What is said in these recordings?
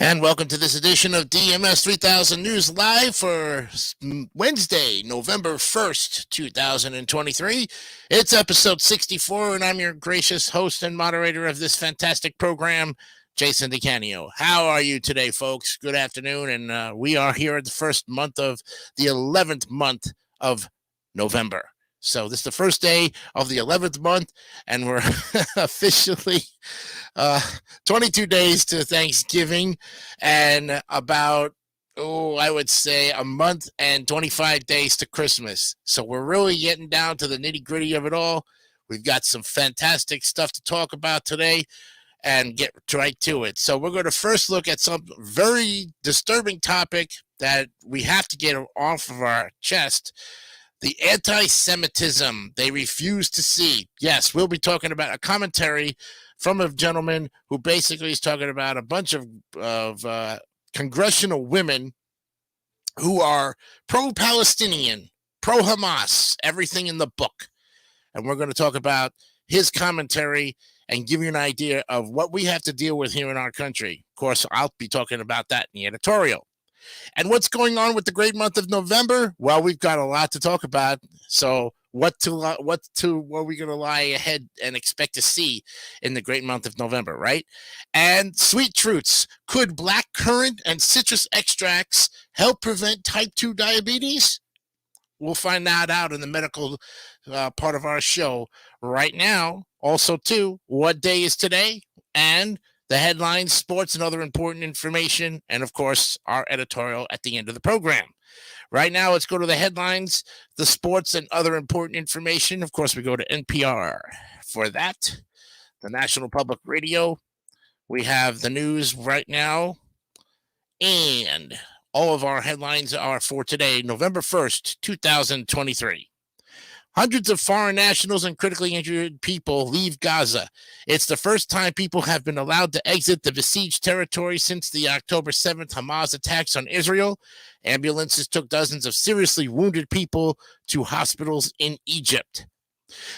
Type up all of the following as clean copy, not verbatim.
And welcome to this edition of DMS 3000 News Live for Wednesday, November 1st, 2023. It's episode 64, and I'm your gracious host and moderator of this fantastic program, Jason DeCanio. How are you today, folks? Good afternoon, and we are here at the first month of the 11th month of November. So this is the first day of the 11th month, and we're officially 22 days to Thanksgiving and about, I would say a month and 25 days to Christmas. So we're really getting down to the nitty gritty of it all. We've got some fantastic stuff to talk about today and get right to it. So we're going to first look at some very disturbing topic that we have to get off of our chest. The anti-Semitism they refuse to see. Yes, we'll be talking about a commentary from a gentleman who basically is talking about a bunch of congressional women who are pro-Palestinian, pro-Hamas, everything in the book. And we're going to talk about his commentary and give you an idea of what we have to deal with here in our country. Of course, I'll be talking about that in the editorial. And what's going on with the great month of November? Well, we've got a lot to talk about. So what are we going to lie ahead and expect to see in the great month of November, right? And sweet truths. Could black currant and citrus extracts help prevent type 2 diabetes? We'll find that out in the medical part of our show right now. Also, too, what day is today? And the headlines, sports, and other important information, and of course, our editorial at the end of the program. Right now, let's go to the headlines, the sports, and other important information. Of course, we go to NPR for that, the National Public Radio. We have the news right now, and all of our headlines are for today, November 1st, 2023. Hundreds of foreign nationals and critically injured people leave Gaza. It's the first time people have been allowed to exit the besieged territory since the October 7th Hamas attacks on Israel. Ambulances took dozens of seriously wounded people to hospitals in Egypt.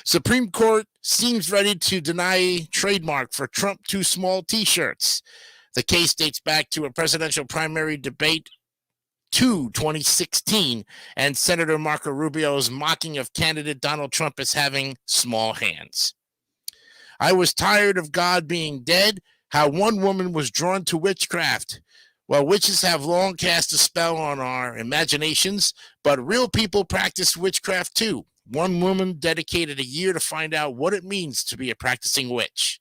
Supreme Court seems ready to deny trademark for Trump too small t-shirts. The case dates back to a presidential primary debate 2016, and Senator Marco Rubio's mocking of candidate Donald Trump as having small hands. I was tired of God being dead, how one woman was drawn to witchcraft. Well, witches have long cast a spell on our imaginations, but real people practice witchcraft too. One woman dedicated a year to find out what it means to be a practicing witch.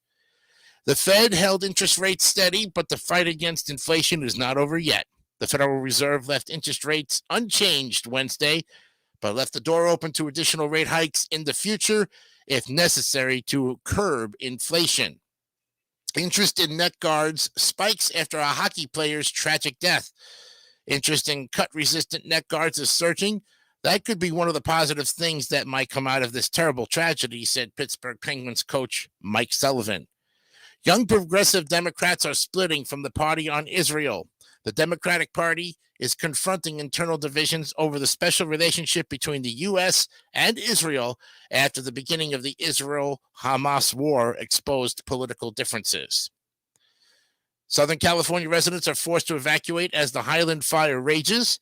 The Fed held interest rates steady, but the fight against inflation is not over yet. The Federal Reserve left interest rates unchanged Wednesday, but left the door open to additional rate hikes in the future if necessary to curb inflation. Interest in neck guards spikes after a hockey player's tragic death. Interest in cut-resistant neck guards is surging. That could be one of the positive things that might come out of this terrible tragedy, said Pittsburgh Penguins coach Mike Sullivan. Young progressive Democrats are splitting from the party on Israel. The Democratic Party is confronting internal divisions over the special relationship between the U.S. and Israel after the beginning of the Israel-Hamas war exposed political differences. Southern California residents are forced to evacuate as the Highland Fire rages.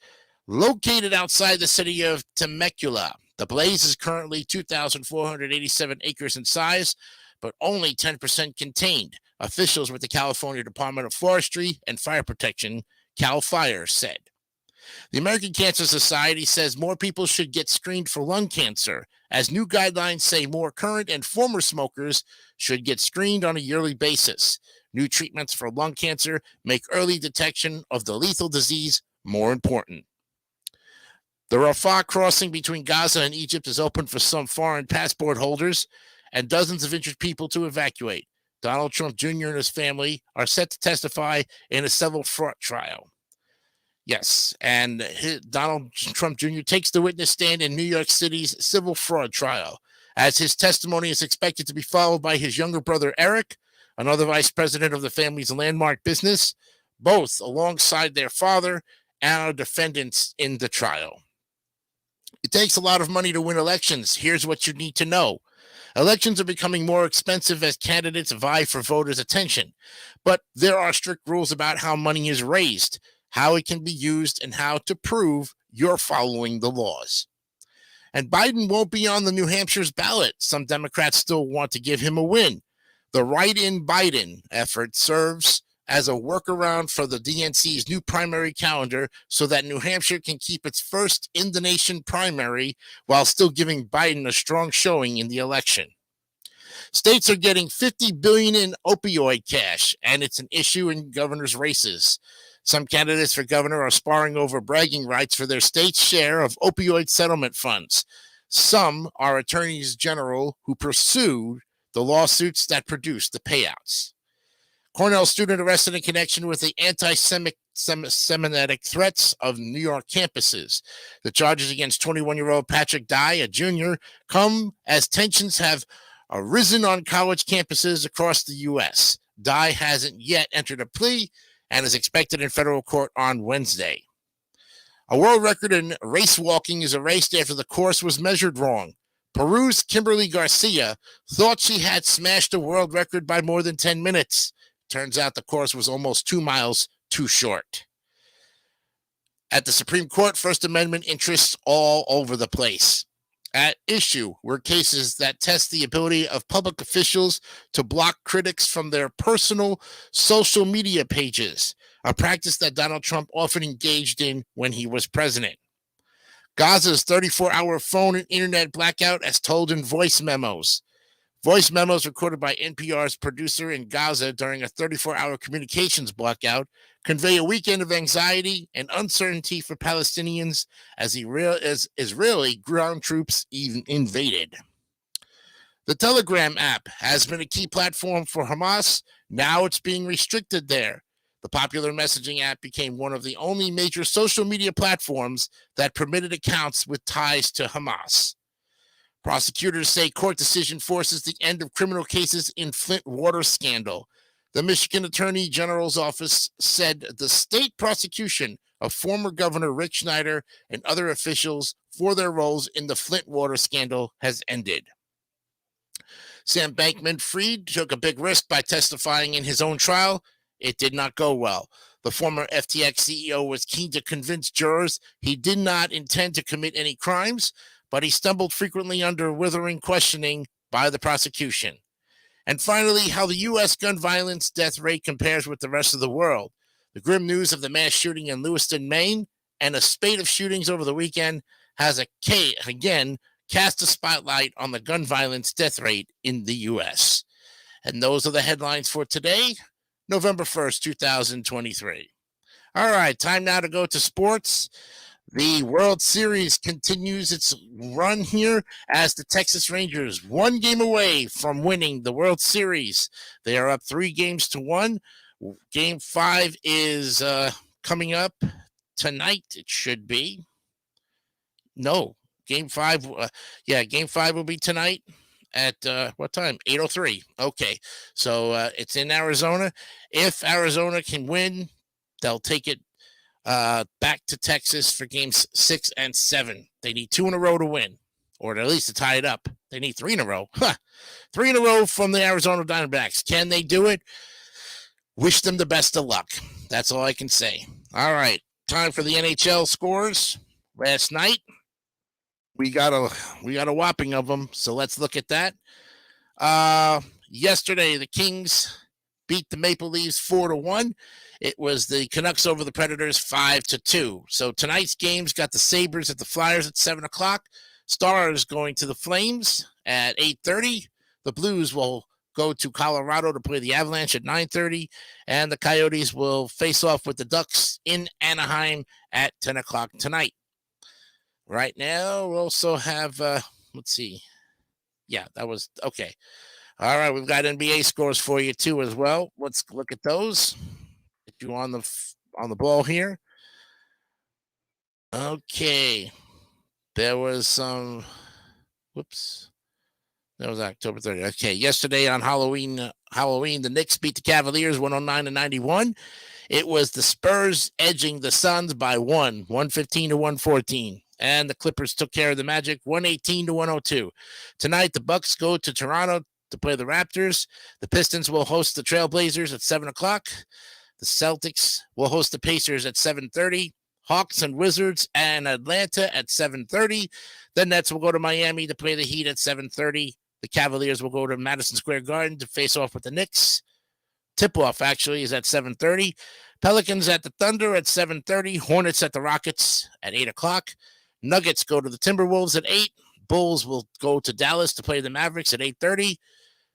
Located outside the city of Temecula, the blaze is currently 2,487 acres in size, but only 10% contained. Officials with the California Department of Forestry and Fire Protection, CAL FIRE, said. The American Cancer Society says more people should get screened for lung cancer, as new guidelines say more current and former smokers should get screened on a yearly basis. New treatments for lung cancer make early detection of the lethal disease more important. The Rafah crossing between Gaza and Egypt is open for some foreign passport holders and dozens of injured people to evacuate. Donald Trump Jr. and his family are set to testify in a civil fraud trial. Yes, and Donald Trump Jr. takes the witness stand in New York City's civil fraud trial, as his testimony is expected to be followed by his younger brother Eric, another vice president of the family's landmark business, both alongside their father and our defendants in the trial. It takes a lot of money to win elections. Here's what you need to know. Elections are becoming more expensive as candidates vie for voters' attention, but there are strict rules about how money is raised, how it can be used, and how to prove you're following the laws. And Biden won't be on the New Hampshire's ballot. Some Democrats still want to give him a win. The Write-in Biden effort serves as a workaround for the DNC's new primary calendar so that New Hampshire can keep its first in-the-nation primary while still giving Biden a strong showing in the election. States are getting $50 billion in opioid cash, and it's an issue in governors' races. Some candidates for governor are sparring over bragging rights for their state's share of opioid settlement funds. Some are attorneys general who pursued the lawsuits that produced the payouts. Cornell student arrested in connection with the anti-Semitic threats of New York campuses. The charges against 21-year-old Patrick Dye, a junior, come as tensions have arisen on college campuses across the U.S. Dye hasn't yet entered a plea and is expected in federal court on Wednesday. A world record in race walking is erased after the course was measured wrong. Peru's Kimberly Garcia thought she had smashed a world record by more than 10 minutes. Turns out the course was almost 2 miles too short. At the Supreme Court, First Amendment interests all over the place. At issue were cases that test the ability of public officials to block critics from their personal social media pages, a practice that Donald Trump often engaged in when he was president. Gaza's 34-hour phone and internet blackout as told in voice memos. Voice memos recorded by NPR's producer in Gaza during a 34-hour communications blackout convey a weekend of anxiety and uncertainty for Palestinians as Israeli ground troops even invaded. The Telegram app has been a key platform for Hamas. Now it's being restricted there. The popular messaging app became one of the only major social media platforms that permitted accounts with ties to Hamas. Prosecutors say court decision forces the end of criminal cases in Flint water scandal. The Michigan Attorney General's office said the state prosecution of former Governor Rick Snyder and other officials for their roles in the Flint water scandal has ended. Sam Bankman-Fried took a big risk by testifying in his own trial. It did not go well. The former FTX CEO was keen to convince jurors he did not intend to commit any crimes, but he stumbled frequently under withering questioning by the prosecution. And finally, how the U.S. gun violence death rate compares with the rest of the world. The grim news of the mass shooting in Lewiston, Maine, and a spate of shootings over the weekend has again cast a spotlight on the gun violence death rate in the U.S. And those are the headlines for today, November 1st, 2023. All right, time now to go to sports. The World Series continues its run here as the Texas Rangers, one game away from winning the World Series. They are up 3-1. Game 5 is coming up tonight, it should be. No, Game 5. Game 5 will be tonight at what time? 8:03. Okay, so it's in Arizona. If Arizona can win, they'll take it back to Texas for games 6 and 7. They need 2 in a row to win, or at least to tie it up. They need 3 in a row. 3 in a row from the Arizona Diamondbacks. Can they do it? Wish them the best of luck. That's all I can say. All right, time for the NHL scores. Last night, we got a whopping of them, so let's look at that. Yesterday, the Kings beat the Maple Leafs 4-1. It was the Canucks over the Predators 5-2. So tonight's games got the Sabres at the Flyers at 7 o'clock. Stars going to the Flames at 8:30. The Blues will go to Colorado to play the Avalanche at 9:30. And the Coyotes will face off with the Ducks in Anaheim at 10 o'clock tonight. Right now, we also have, let's see. Yeah, that was, okay. All right, we've got NBA scores for you too as well. Let's look at those. Get you on the ball here. Okay. There was some, that was October 30th. Okay, yesterday on Halloween, the Knicks beat the Cavaliers 109-91. It was the Spurs edging the Suns by 115-114. and the Clippers took care of the Magic 118-102. Tonight, the Bucks go to Toronto to play the Raptors. The Pistons will host the Trailblazers at 7 o'clock. The Celtics will host the Pacers at 7:30. Hawks and Wizards and Atlanta at 7:30. The Nets will go to Miami to play the Heat at 7:30. The Cavaliers will go to Madison Square Garden to face off with the Knicks. Tip-off, actually, is at 7:30. Pelicans at the Thunder at 7:30. Hornets at the Rockets at 8 o'clock. Nuggets go to the Timberwolves at 8. Bulls will go to Dallas to play the Mavericks at 8:30.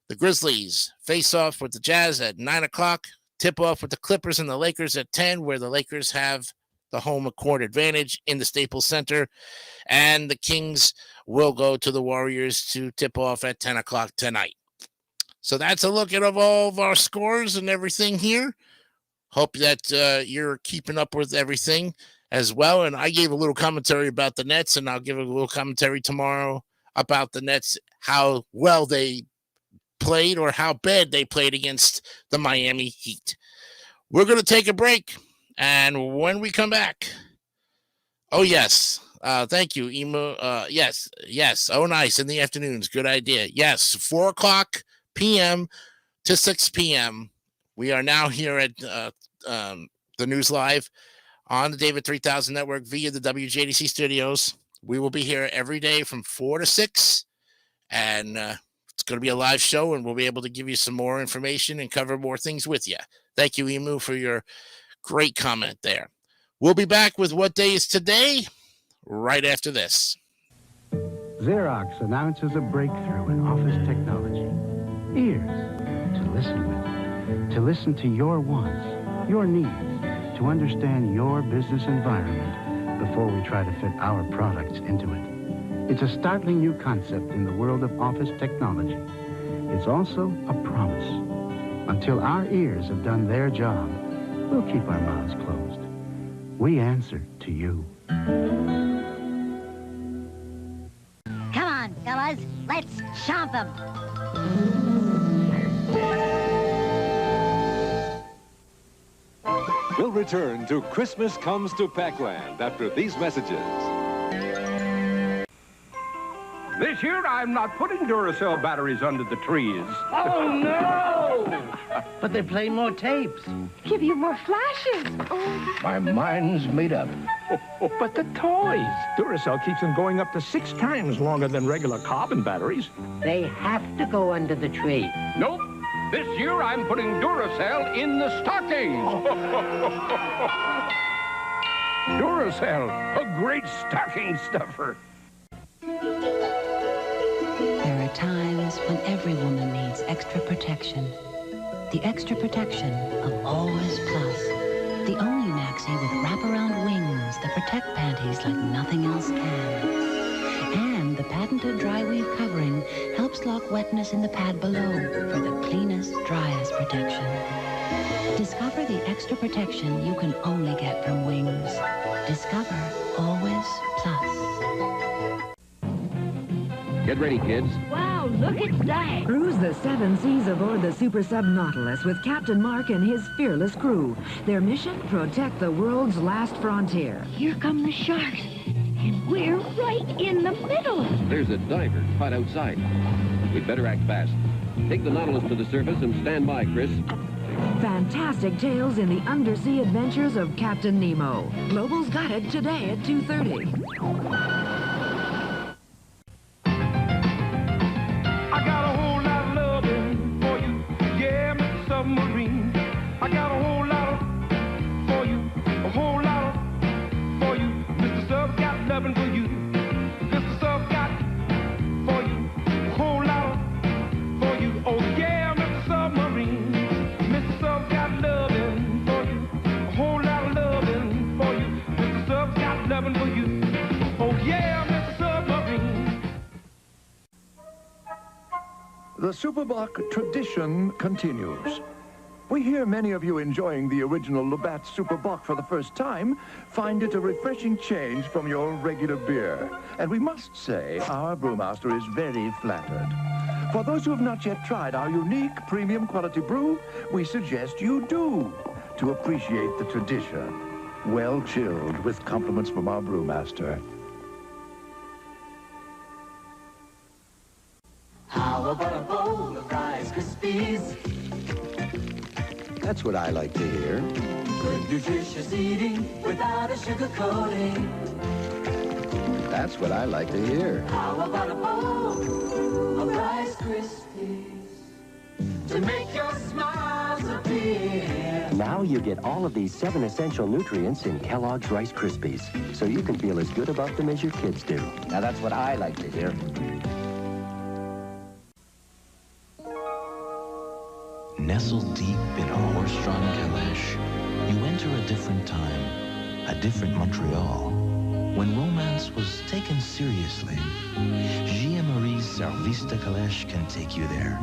The Grizzlies face off with the Jazz at 9 o'clock. Tip-off with the Clippers and the Lakers at 10, where the Lakers have the home court advantage in the Staples Center. And the Kings will go to the Warriors to tip off at 10 o'clock tonight. So that's a look at all of our scores and everything here. Hope that you're keeping up with everything as well. And I gave a little commentary about the Nets, and I'll give a little commentary tomorrow about the Nets, how well they played or how bad they played against the Miami Heat. We're going to take a break. And when we come back, oh, yes. Thank you, Emo. Yes. Oh, nice. In the afternoons. Good idea. Yes. 4 o'clock p.m. to 6 p.m. We are now here at the News Live on the David 3000 Network via the WJDC studios. We will be here every day from 4 to 6. And it's going to be a live show, and we'll be able to give you some more information and cover more things with you. Thank you, Emu, for your great comment there. We'll be back with What Day Is Today right after this. Xerox announces a breakthrough in office technology. Ears to listen with, to listen to your wants, your needs, to understand your business environment before we try to fit our products into it. It's a startling new concept in the world of office technology. It's also a promise. Until our ears have done their job, we'll keep our mouths closed. We answer to you. Come on, fellas. Let's chomp them. We'll return to Christmas Comes to Pac-Land after these messages. This year, I'm not putting Duracell batteries under the trees. Oh, no! But they play more tapes. Give you more flashes. Oh. My mind's made up. But the toys. Duracell keeps them going up to 6 times longer than regular carbon batteries. They have to go under the tree. Nope. This year, I'm putting Duracell in the stocking. Duracell, a great stocking stuffer. There are times when every woman needs extra protection. The extra protection of Always Plus. The only maxi with wraparound wings that protect panties like nothing else can. And the patented dry weave covering helps lock wetness in the pad below for the cleanest, driest protection. Discover the extra protection you can only get from Wings. Discover Always Plus. Get ready, kids. Wow, look at that. Cruise the 7 seas aboard the Super Sub Nautilus with Captain Mark and his fearless crew. Their mission, protect the world's last frontier. Here come the sharks, and we're right in the middle. There's a diver caught outside. We'd better act fast. Take the Nautilus to the surface and stand by, Chris. Fantastic tales in the undersea adventures of Captain Nemo. Global's got it today at 2:30. The Superboc tradition continues. We hear many of you enjoying the original Labatt Superboc for the first time find it a refreshing change from your regular beer. And we must say our brewmaster is very flattered. For those who have not yet tried our unique premium quality brew, we suggest you do to appreciate the tradition. Well chilled with compliments from our brewmaster. How about a bowl of Rice Krispies? That's what I like to hear. Good, nutritious eating without a sugar coating. That's what I like to hear. How about a bowl of Rice Krispies? To make your smiles appear. Now you get all of these 7 essential nutrients in Kellogg's Rice Krispies, so you can feel as good about them as your kids do. Now that's what I like to hear. Nestled deep in a horse-drawn caleche, you enter a different time, a different Montreal, when romance was taken seriously. G.M.Marie's Service de Calèche can take you there,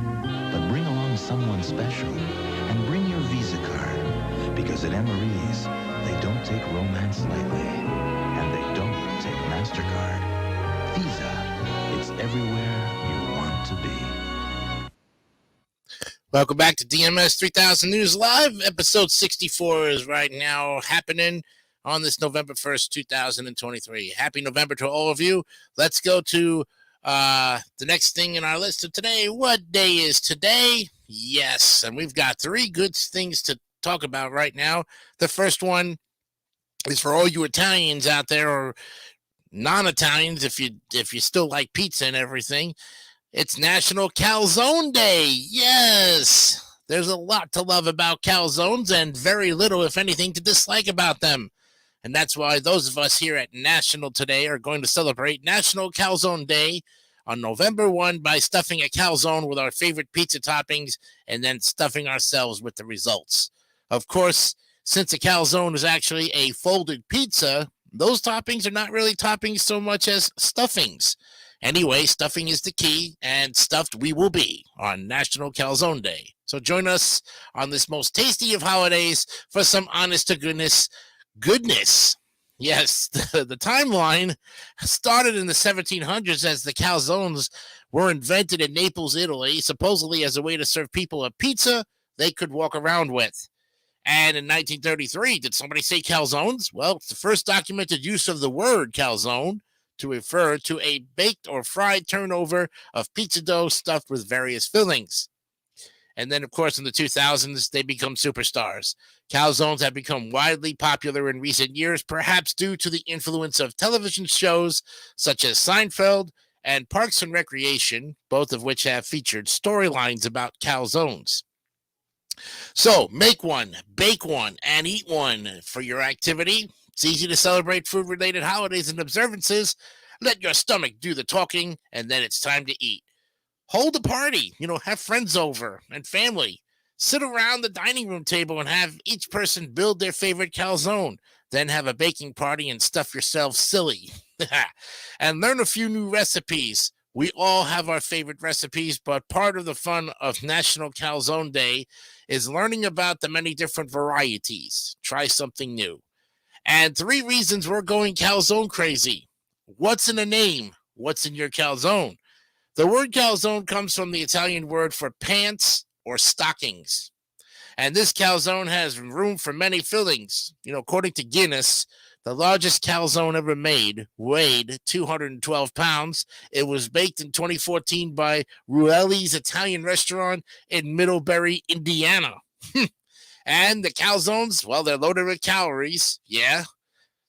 but bring along someone special and bring your Visa card, because at Emery's, they don't take romance lightly, and they don't take MasterCard. Visa, it's everywhere you want to be. Welcome back to DMS 3000 News Live. Episode 64 is right now happening on this November 1st, 2023. Happy November to all of you. Let's go to the next thing in our list of today. What day is today? Yes, and we've got 3 good things to talk about right now. The first one is for all you Italians out there, or non-Italians if you still like pizza and everything. It's National Calzone Day. Yes, there's a lot to love about calzones and very little, if anything, to dislike about them. And that's why those of us here at National today are going to celebrate National Calzone Day on November 1 by stuffing a calzone with our favorite pizza toppings and then stuffing ourselves with the results. Of course, since a calzone is actually a folded pizza, those toppings are not really toppings so much as stuffings. Anyway, stuffing is the key, and stuffed we will be on National Calzone Day. So join us on this most tasty of holidays for some honest-to-goodness goodness. Yes, the timeline started in the 1700s as the calzones were invented in Naples, Italy, supposedly as a way to serve people a pizza they could walk around with. And in 1933, did somebody say calzones? Well, it's the first documented use of the word calzone to refer to a baked or fried turnover of pizza dough stuffed with various fillings. And then, of course, in the 2000s, they become superstars. Calzones have become widely popular in recent years, perhaps due to the influence of television shows such as Seinfeld and Parks and Recreation, both of which have featured storylines about calzones. So, make one, bake one, and eat one for your activity. It's easy to celebrate food-related holidays and observances. Let your stomach do the talking, and then it's time to eat. Hold a party, have friends over and family. Sit around the dining room table and have each person build their favorite calzone. Then have a baking party and stuff yourself silly. And learn a few new recipes. We all have our favorite recipes, but part of the fun of National Calzone Day is learning about the many different varieties. Try something new. And 3 reasons we're going calzone crazy. What's in a name? What's in your calzone? The word calzone comes from the Italian word for pants or stockings. And this calzone has room for many fillings. According to Guinness, the largest calzone ever made weighed 212 pounds. It was baked in 2014 by Ruelli's Italian restaurant in Middlebury, Indiana. And the calzones, well, they're loaded with calories. Yeah.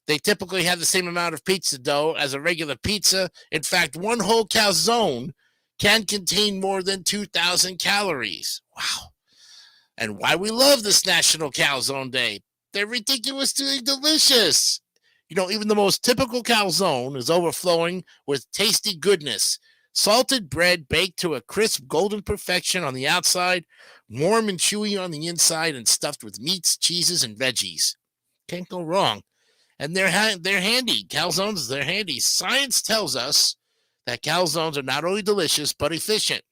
They typically have the same amount of pizza dough as a regular pizza. In fact, one whole calzone can contain more than 2,000 calories. Wow. And why we love this National Calzone Day. They're ridiculously delicious. Even the most typical calzone is overflowing with tasty goodness. Salted bread baked to a crisp golden perfection on the outside, warm and chewy on the inside, and stuffed with meats, cheeses, and veggies. Can't go wrong. And they're handy. Calzones, they're handy. Science tells us that calzones are not only delicious, but efficient.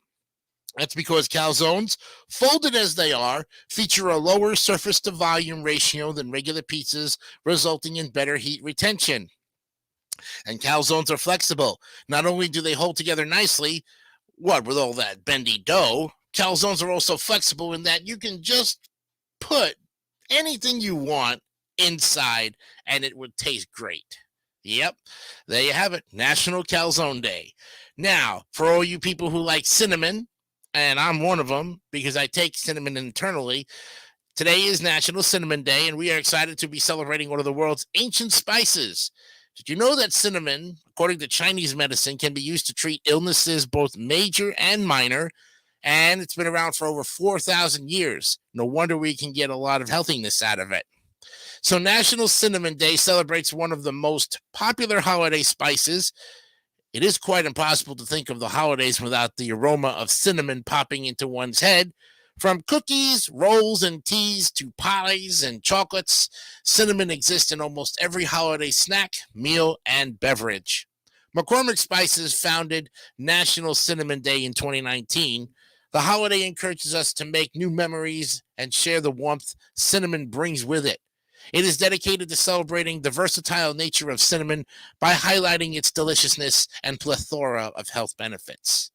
That's because calzones, folded as they are, feature a lower surface-to-volume ratio than regular pizzas, resulting in better heat retention. And calzones are flexible. Not only do they hold together nicely, with all that bendy dough, calzones are also flexible in that you can just put anything you want inside and it would taste great. Yep, there you have it, National Calzone Day. Now, for all you people who like cinnamon, and I'm one of them because I take cinnamon internally, today is National Cinnamon Day, and we are excited to be celebrating one of the world's ancient spices. Did you know that cinnamon, according to Chinese medicine, can be used to treat illnesses both major and minor, and it's been around for over 4,000 years. No wonder we can get a lot of healthiness out of it. So National Cinnamon Day celebrates one of the most popular holiday spices. It is quite impossible to think of the holidays without the aroma of cinnamon popping into one's head. From cookies, rolls, and teas to pies and chocolates, cinnamon exists in almost every holiday snack, meal, and beverage. McCormick Spices founded National Cinnamon Day in 2019. The holiday encourages us to make new memories and share the warmth cinnamon brings with it. It is dedicated to celebrating the versatile nature of cinnamon by highlighting its deliciousness and plethora of health benefits.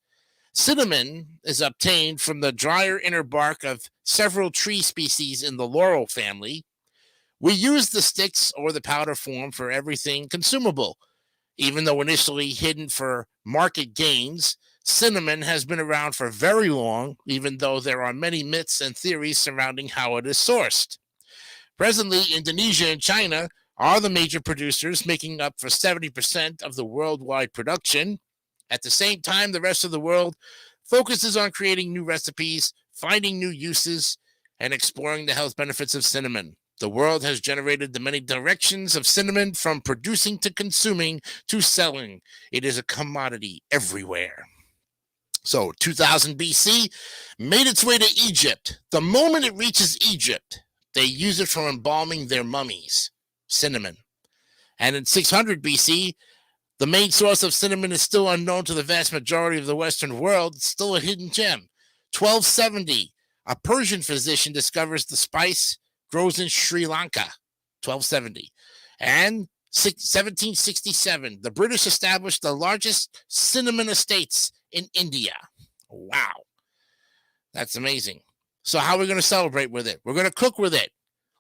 Cinnamon is obtained from the drier inner bark of several tree species in the laurel family. We use the sticks or the powder form for everything consumable. Even though initially hidden for market gains, cinnamon has been around for very long, even though there are many myths and theories surrounding how it is sourced. Presently, Indonesia and China are the major producers, making up for 70% of the worldwide production. At the same time, the rest of the world focuses on creating new recipes, finding new uses, and exploring the health benefits of cinnamon. The world has generated the many directions of cinnamon, from producing to consuming to selling. It is a commodity everywhere. So 2000 BC made its way to Egypt. The moment it reaches Egypt, they use it for embalming their mummies, cinnamon. And in 600 BC, the main source of cinnamon is still unknown to the vast majority of the Western world. It's still a hidden gem. 1270, a Persian physician discovers the spice grows in Sri Lanka. 1270. And 1767, the British established the largest cinnamon estates in India. Wow. That's amazing. So how are we going to celebrate with it? We're going to cook with it.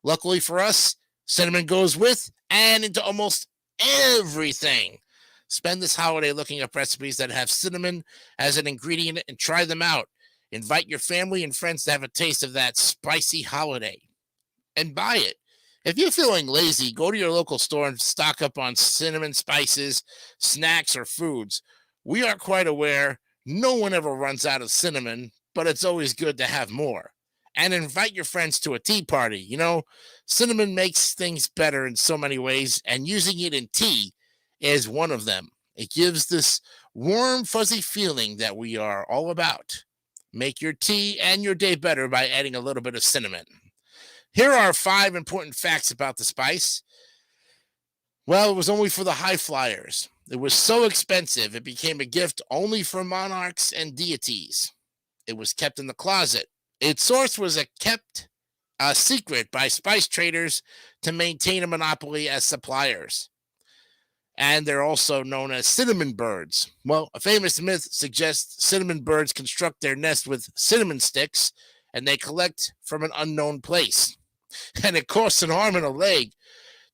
Luckily for us, cinnamon goes with and into almost everything. Spend this holiday looking up recipes that have cinnamon as an ingredient and try them out. Invite your family and friends to have a taste of that spicy holiday and buy it. If you're feeling lazy, go to your local store and stock up on cinnamon spices, snacks, or foods. We are quite aware no one ever runs out of cinnamon, but it's always good to have more. And invite your friends to a tea party. You know, cinnamon makes things better in so many ways, and using it in tea is one of them. It gives this warm, fuzzy feeling that we are all about. Make your tea and your day better by adding a little bit of cinnamon. Here are 5 important facts about the spice. Well, it was only for the high flyers. It was so expensive, it became a gift only for monarchs and deities. It was kept in the closet. Its source was kept a secret by spice traders to maintain a monopoly as suppliers. And they're also known as cinnamon birds. Well, a famous myth suggests cinnamon birds construct their nest with cinnamon sticks, and they collect from an unknown place. And it costs an arm and a leg.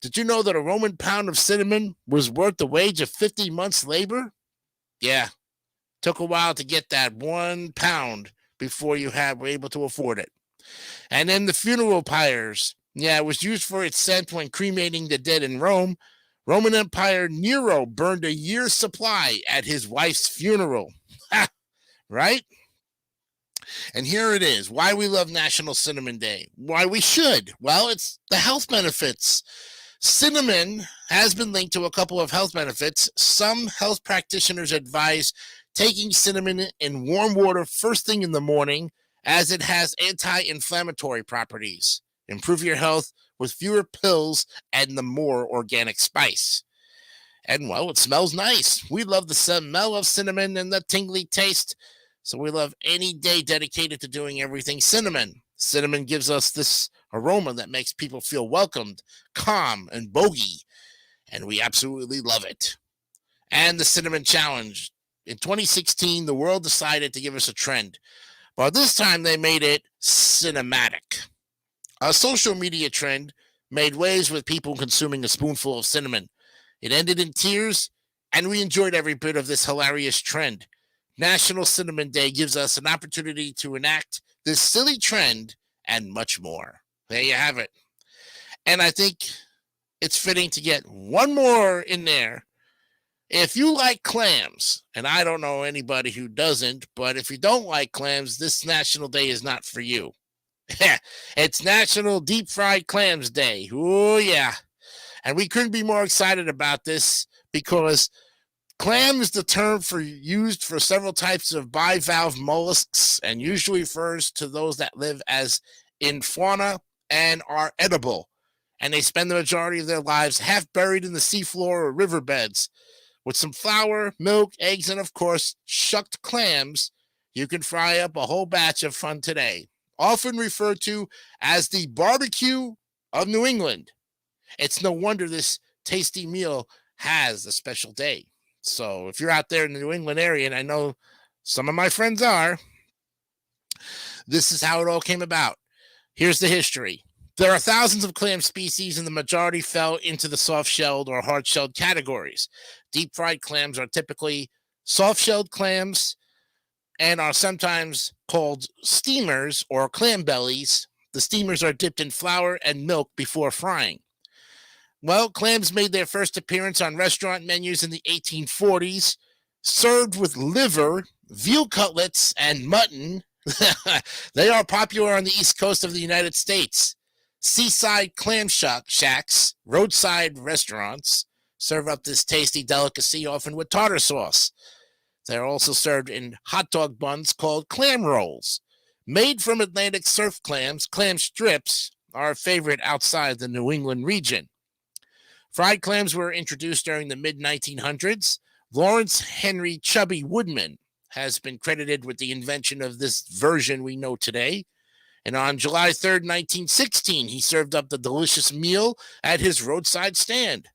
Did you know that a Roman pound of cinnamon was worth the wage of 50 months' labor? Yeah, took a while to get that 1 pound before you were able to afford it. And then the funeral pyres. Yeah, it was used for its scent when cremating the dead in Rome. Roman Empire Nero burned a year's supply at his wife's funeral. Ha! Right? And here it is, why we love National Cinnamon Day. Why we should. Well, it's the health benefits. Cinnamon has been linked to a couple of health benefits. Some health practitioners advise taking cinnamon in warm water first thing in the morning, as it has anti-inflammatory properties. Improve your health with fewer pills and the more organic spice. And, well, it smells nice. We love the smell of cinnamon and the tingly taste. So we love any day dedicated to doing everything cinnamon. Cinnamon gives us this aroma that makes people feel welcomed, calm, and bogey. And we absolutely love it. And the Cinnamon Challenge. In 2016, the world decided to give us a trend. But this time they made it cinematic. A social media trend made waves with people consuming a spoonful of cinnamon. It ended in tears, and we enjoyed every bit of this hilarious trend. National Cinnamon Day gives us an opportunity to enact this silly trend and much more. There you have it. And I think it's fitting to get one more in there. If you like clams, and I don't know anybody who doesn't, but if you don't like clams, this National Day is not for you. It's National Deep Fried Clams Day. Oh, yeah. And we couldn't be more excited about this because clam is the term used for several types of bivalve mollusks and usually refers to those that live as in fauna and are edible. And they spend the majority of their lives half buried in the seafloor or riverbeds. With some flour, milk, eggs, and of course, shucked clams, you can fry up a whole batch of fun today. Often referred to as the barbecue of New England. It's no wonder this tasty meal has a special day. So if you're out there in the New England area, and I know some of my friends are, this is how it all came about. Here's the history. There are thousands of clam species, and the majority fell into the soft-shelled or hard-shelled categories. Deep-fried clams are typically soft-shelled clams and are sometimes called steamers or clam bellies. The steamers are dipped in flour and milk before frying. Well, clams made their first appearance on restaurant menus in the 1840s, served with liver, veal cutlets, and mutton. They are popular on the east coast of the United States. Seaside clam shacks, roadside restaurants, serve up this tasty delicacy, often with tartar sauce. They're also served in hot dog buns called clam rolls. Made from Atlantic surf clams, clam strips are a favorite outside the New England region. Fried clams were introduced during the mid-1900s. Lawrence Henry Chubby Woodman has been credited with the invention of this version we know today. And on July 3rd, 1916, he served up the delicious meal at his roadside stand.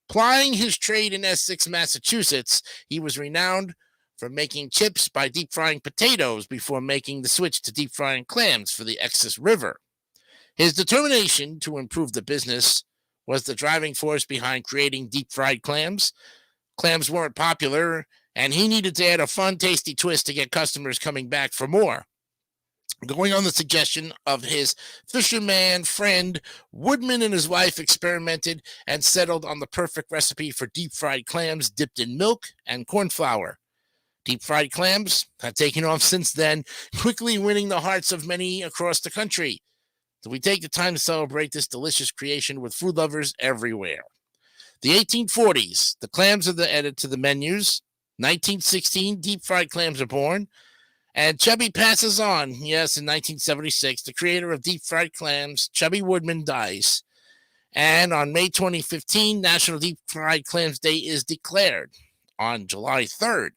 Plying his trade in Essex, Massachusetts, he was renowned for making chips by deep frying potatoes before making the switch to deep frying clams for the Essex River. His determination to improve the business was the driving force behind creating deep-fried clams. Clams weren't popular, and he needed to add a fun, tasty twist to get customers coming back for more. Going on the suggestion of his fisherman friend, Woodman and his wife experimented and settled on the perfect recipe for deep-fried clams dipped in milk and corn flour. Deep-fried clams have taken off since then, quickly winning the hearts of many across the country. So we take the time to celebrate this delicious creation with food lovers everywhere. The 1840s, the clams are added to the menus. 1916, deep-fried clams are born. And Chubby passes on. Yes, in 1976, the creator of deep-fried clams, Chubby Woodman, dies. And on May 2015, National Deep-Fried Clams Day is declared. On July 3rd,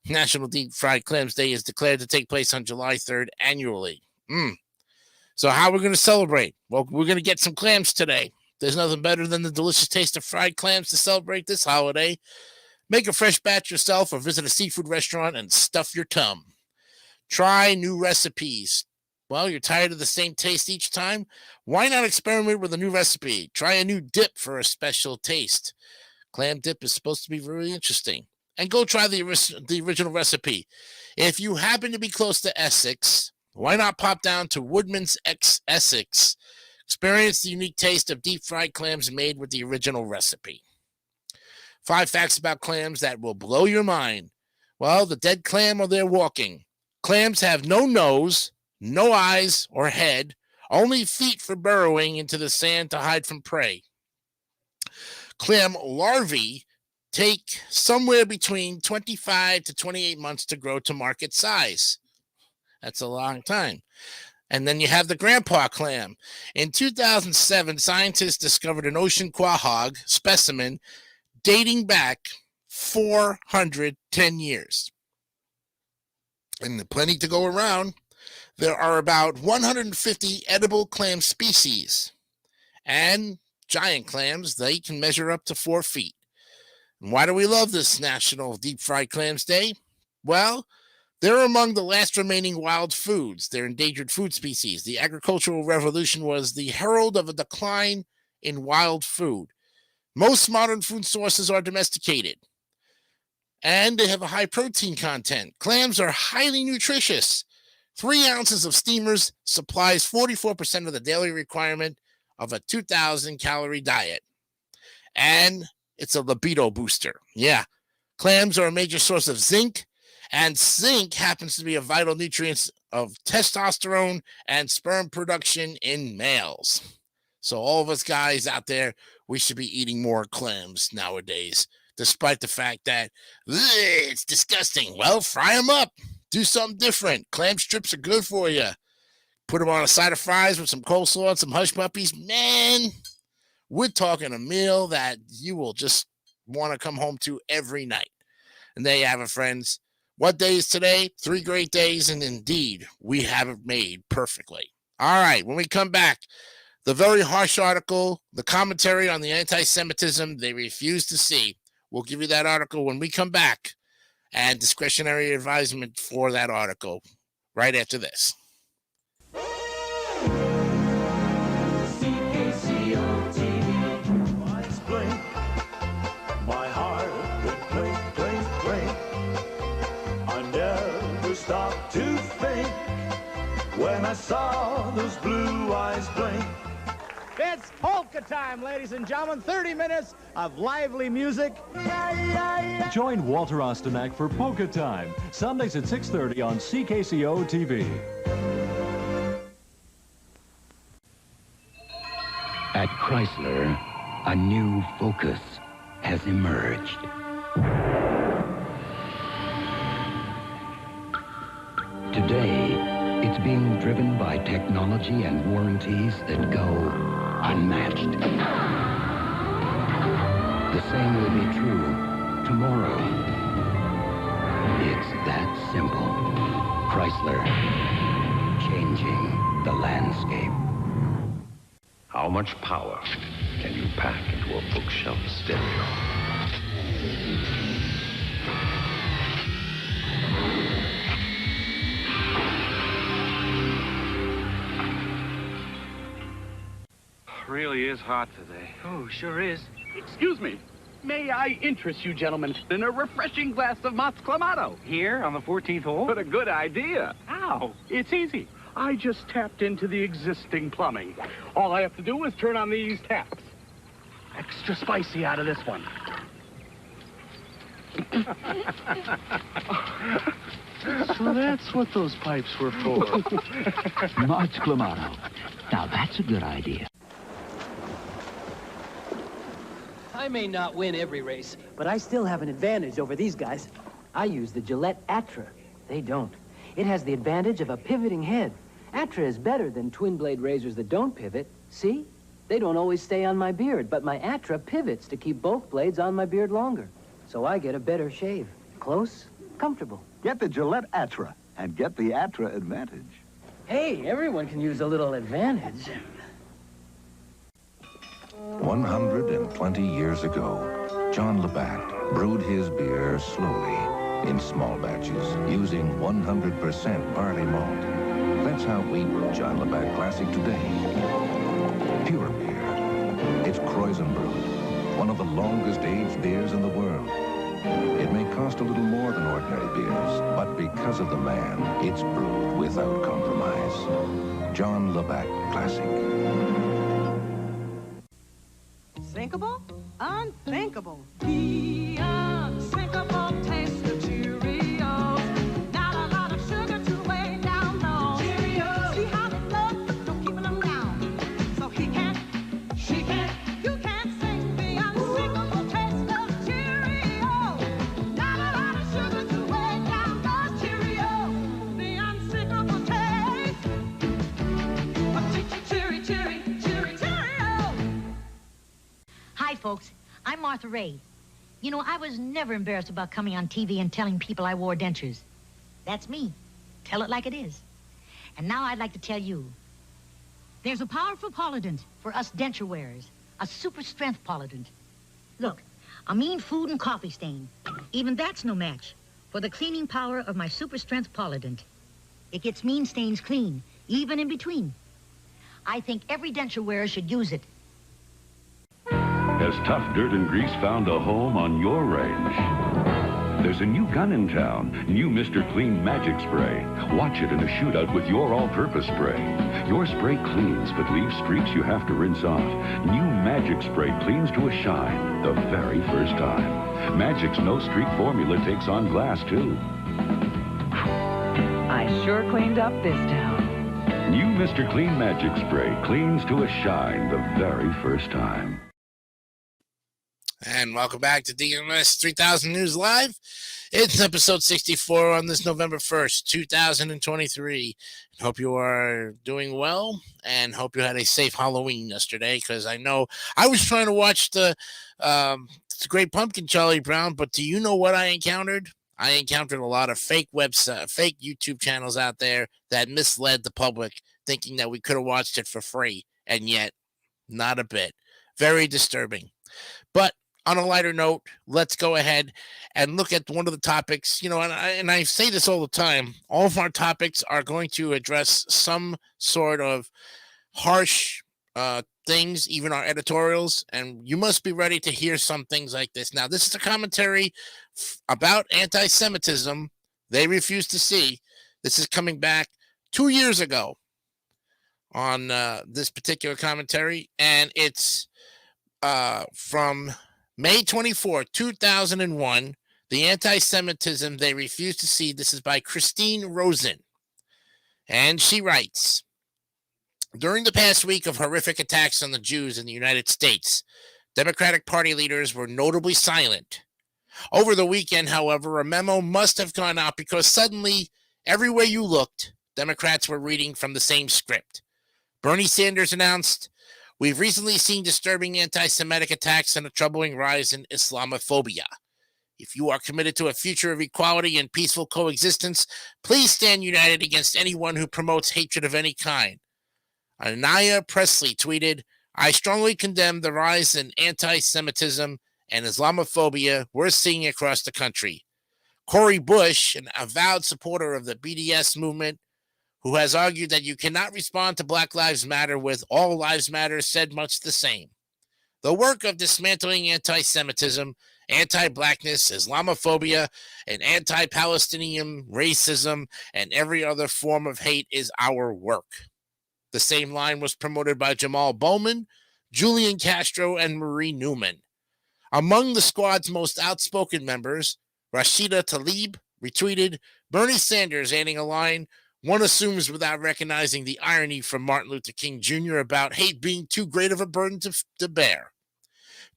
National Deep-Fried Clams Day is declared to take place on July 3rd annually. So how are we going to celebrate? Well, we're going to get some clams today. There's nothing better than the delicious taste of fried clams to celebrate this holiday. Make a fresh batch yourself or visit a seafood restaurant and stuff your tum. Try new recipes. Well, you're tired of the same taste each time? Why not experiment with a new recipe? Try a new dip for a special taste. Clam dip is supposed to be really interesting. And go try the original recipe. If you happen to be close to Essex, why not pop down to Woodman's Essex? Experience the unique taste of deep-fried clams made with the original recipe. 5 facts about clams that will blow your mind. Well, the dead clam are there walking. Clams have no nose, no eyes or head, only feet for burrowing into the sand to hide from prey. Clam larvae take somewhere between 25 to 28 months to grow to market size. That's a long time. And then you have the grandpa clam. In 2007, scientists discovered an ocean quahog specimen dating back 410 years. And plenty to go around. There are about 150 edible clam species. And giant clams, they can measure up to 4 feet. And why do we love this National Deep Fried Clams Day? Well, they're among the last remaining wild foods. They're endangered food species. The agricultural revolution was the herald of a decline in wild food. Most modern food sources are domesticated, and they have a high protein content. Clams are highly nutritious. 3 ounces of steamers supplies 44% of the daily requirement of a 2,000 calorie diet. And it's a libido booster. Yeah, clams are a major source of zinc, and zinc happens to be a vital nutrient of testosterone and sperm production in males. So all of us guys out there, we should be eating more clams nowadays, despite the fact that it's disgusting. Well, fry them up. Do something different. Clam strips are good for you. Put them on a side of fries with some coleslaw and some hush puppies. Man, we're talking a meal that you will just want to come home to every night. And there you have it, friends. What day is today? 3 great days, and indeed, we have it made perfectly. All right, when we come back, the very harsh article, the commentary on the anti-Semitism they refuse to see. We'll give you that article when we come back, and discretionary advisement for that article right after this. My heart would blink, blink, blink. I never stopped to think when I saw those blue eyes blink. It's polka time, ladies and gentlemen. 30 minutes of lively music. Join Walter Ostanak for Polka Time, Sundays at 6:30 on CKCO TV. At Chrysler, a new focus has emerged. Today, it's being driven by technology and warranties that go unmatched. The same will be true tomorrow. It's that simple. Chrysler, changing the landscape. How much power can you pack into a bookshelf stereo? Really is hot today. Oh, sure is. Excuse me. May I interest you gentlemen in a refreshing glass of Mott's Clamato? Here on the 14th hole? What a good idea. How? It's easy. I just tapped into the existing plumbing. All I have to do is turn on these taps. Extra spicy out of this one. So that's what those pipes were for. Mott's Clamato. Now that's a good idea. I may not win every race, but I still have an advantage over these guys. I use the Gillette Atra. They don't. It has the advantage of a pivoting head. Atra is better than twin-blade razors that don't pivot. See? They don't always stay on my beard, but my Atra pivots to keep both blades on my beard longer. So I get a better shave. Close, comfortable. Get the Gillette Atra and get the Atra advantage. Hey, everyone can use a little advantage. 120 years ago, John Labatt brewed his beer slowly in small batches using 100% barley malt. That's how we brew John Labatt Classic today. Pure beer. It's Kreuzen brewed, one of the longest aged beers in the world. It may cost a little more than ordinary beers, but because of the man, it's brewed without compromise. John Labatt Classic. Sinkable? Unthinkable. The unsinkable taste of Cheerios. Not a lot of sugar to weigh down, no. Cheerios. See how they float, no keeping them down. So he can't, she can't, you can't sing the unsinkable taste of Cheerios. Not a lot of sugar to weigh down those Cheerios. The unsinkable taste of Cheerio. Hi, folks. I'm Martha Ray. You know, I was never embarrassed about coming on TV and telling people I wore dentures. That's me. Tell it like it is. And now I'd like to tell you, there's a powerful Polident for us denture wearers. A super strength Polident. Look, a mean food and coffee stain. Even that's no match for the cleaning power of my super strength Polident. It gets mean stains clean, even in between. I think every denture wearer should use it. Has tough dirt and grease found a home on your range? There's a new gun in town, new Mr. Clean Magic Spray. Watch it in a shootout with your all-purpose spray. Your spray cleans but leaves streaks you have to rinse off. New Magic Spray cleans to a shine the very first time. Magic's no-streak formula takes on glass, too. I sure cleaned up this town. New Mr. Clean Magic Spray cleans to a shine the very first time. And welcome back to DMS 3000 News Live. It's episode 64 on this November 1st, 2023. Hope you are doing well and hope you had a safe Halloween yesterday, because I know I was trying to watch the Great Pumpkin, Charlie Brown, but do you know what I encountered? I encountered a lot of fake website, fake YouTube channels out there that misled the public, thinking that we could have watched it for free, and yet not a bit. Very disturbing. But on a lighter note, let's go ahead and look at one of the topics. You know, and I say this all the time, all of our topics are going to address some sort of harsh things, even our editorials, and you must be ready to hear some things like this. Now, this is a commentary about anti-Semitism they refuse to see. This is coming back 2 years ago on this particular commentary, and it's from May 24, 2001, The Anti-Semitism They Refuse to See. This is by Christine Rosen. And she writes, during the past week of horrific attacks on the Jews in the United States, Democratic Party leaders were notably silent. Over the weekend, however, a memo must have gone out because suddenly, everywhere you looked, Democrats were reading from the same script. Bernie Sanders announced, we've recently seen disturbing anti-Semitic attacks and a troubling rise in Islamophobia. If you are committed to a future of equality and peaceful coexistence, please stand united against anyone who promotes hatred of any kind. Anaya Presley tweeted, I strongly condemn the rise in anti-Semitism and Islamophobia we're seeing across the country. Cori Bush, an avowed supporter of the BDS movement, who has argued that you cannot respond to Black Lives Matter with All Lives Matter, said much the same. The work of dismantling anti-Semitism, anti-Blackness, Islamophobia, and anti-Palestinian racism, and every other form of hate is our work. The same line was promoted by Jamal Bowman, Julian Castro, and Marie Newman. Among the squad's most outspoken members, Rashida Tlaib retweeted Bernie Sanders, adding a line, one assumes without recognizing the irony from Martin Luther King Jr. about hate being too great of a burden to bear.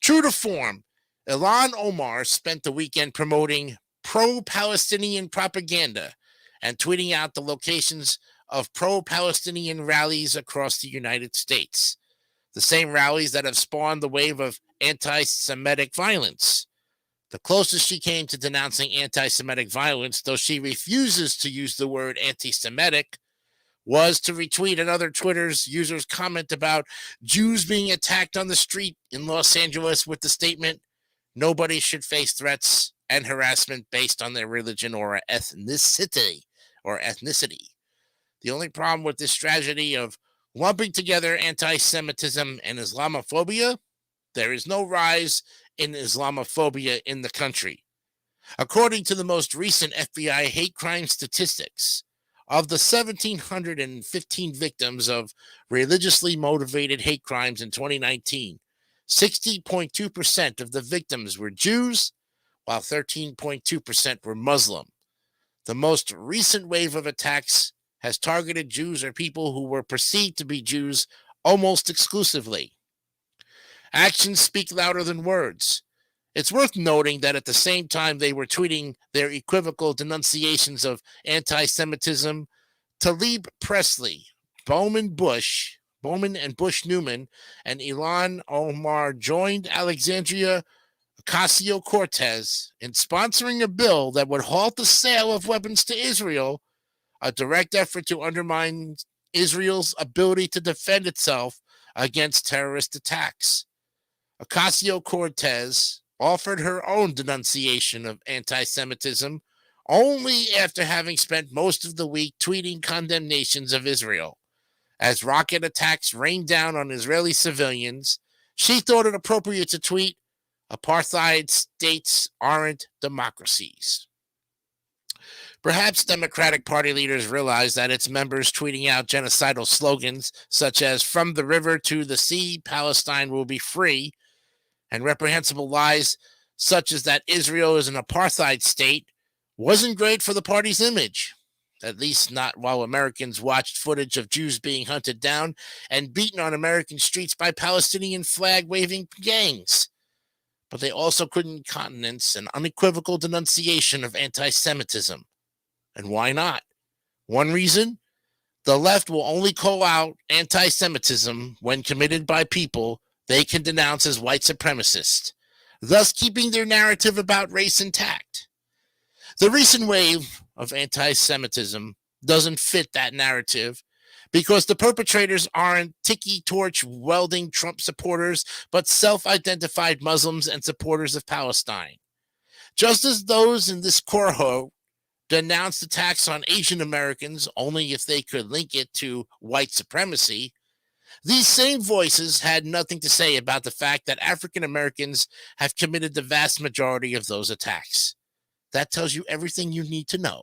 True to form, Ilhan Omar spent the weekend promoting pro-Palestinian propaganda and tweeting out the locations of pro-Palestinian rallies across the United States, the same rallies that have spawned the wave of anti-Semitic violence. The closest she came to denouncing anti-Semitic violence, though she refuses to use the word anti-Semitic, was to retweet another Twitter's user's comment about Jews being attacked on the street in Los Angeles with the statement, nobody should face threats and harassment based on their religion or ethnicity. The only problem with this strategy of lumping together anti-Semitism and Islamophobia, there is no rise in Islamophobia in the country. According to the most recent FBI hate crime statistics, of the 1,715 victims of religiously motivated hate crimes in 2019, 60.2% of the victims were Jews, while 13.2% were Muslim. The most recent wave of attacks has targeted Jews or people who were perceived to be Jews almost exclusively. Actions speak louder than words. It's worth noting that at the same time they were tweeting their equivocal denunciations of anti-Semitism, Tlaib Presley, Bowman and Bush Newman, and Ilhan Omar joined Alexandria Ocasio-Cortez in sponsoring a bill that would halt the sale of weapons to Israel, a direct effort to undermine Israel's ability to defend itself against terrorist attacks. Ocasio-Cortez offered her own denunciation of anti-Semitism only after having spent most of the week tweeting condemnations of Israel. As rocket attacks rained down on Israeli civilians, She thought it appropriate to tweet, "Apartheid states aren't democracies." Perhaps Democratic Party leaders realize that its members tweeting out genocidal slogans such as "From the river to the sea, Palestine will be free," and reprehensible lies such as that Israel is an apartheid state wasn't great for the party's image. At least not while Americans watched footage of Jews being hunted down and beaten on American streets by Palestinian flag-waving gangs. But they also couldn't countenance an unequivocal denunciation of anti-Semitism. And why not? One reason: the left will only call out anti-Semitism when committed by people they can denounce as white supremacists, thus keeping their narrative about race intact. The recent wave of anti-Semitism doesn't fit that narrative because the perpetrators aren't tiki torch welding Trump supporters, but self-identified Muslims and supporters of Palestine. Just as those in this cohort denounced attacks on Asian Americans only if they could link it to white supremacy, these same voices had nothing to say about the fact that African Americans have committed the vast majority of those attacks. That tells you everything you need to know.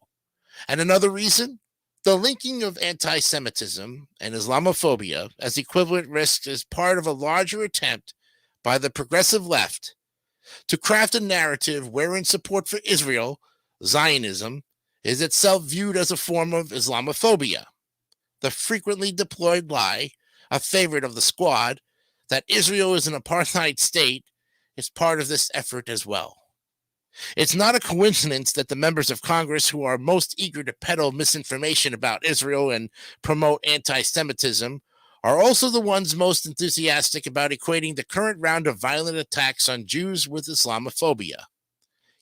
And another reason, the linking of anti-Semitism and Islamophobia as equivalent risks is part of a larger attempt by the progressive left to craft a narrative wherein support for Israel, Zionism, is itself viewed as a form of Islamophobia. The frequently deployed lie, a favorite of the squad, that Israel is an apartheid state is part of this effort as well. It's not a coincidence that the members of Congress who are most eager to peddle misinformation about Israel and promote anti-Semitism are also the ones most enthusiastic about equating the current round of violent attacks on Jews with Islamophobia.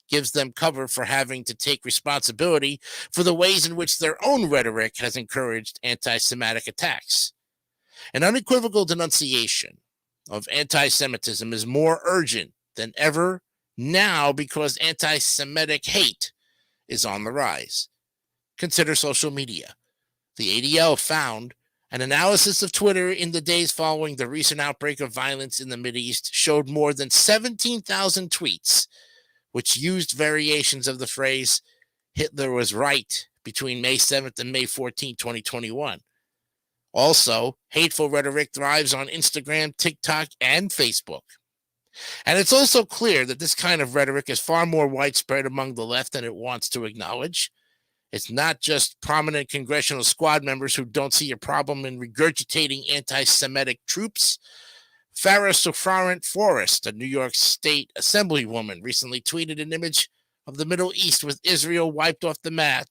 Gives them cover for having to take responsibility for the ways in which their own rhetoric has encouraged anti-Semitic attacks. An unequivocal denunciation of anti-Semitism is more urgent than ever now because anti-Semitic hate is on the rise. Consider social media. The ADL found an analysis of Twitter in the days following the recent outbreak of violence in the Mideast showed more than 17,000 tweets, which used variations of the phrase "Hitler was right" between May 7th and May 14, 2021. Also, hateful rhetoric thrives on Instagram, TikTok, and Facebook. And it's also clear that this kind of rhetoric is far more widespread among the left than it wants to acknowledge. It's not just prominent congressional squad members who don't see a problem in regurgitating anti-Semitic troops. Farah Sofrant Forrest, a New York State Assemblywoman, recently tweeted an image of the Middle East with Israel wiped off the map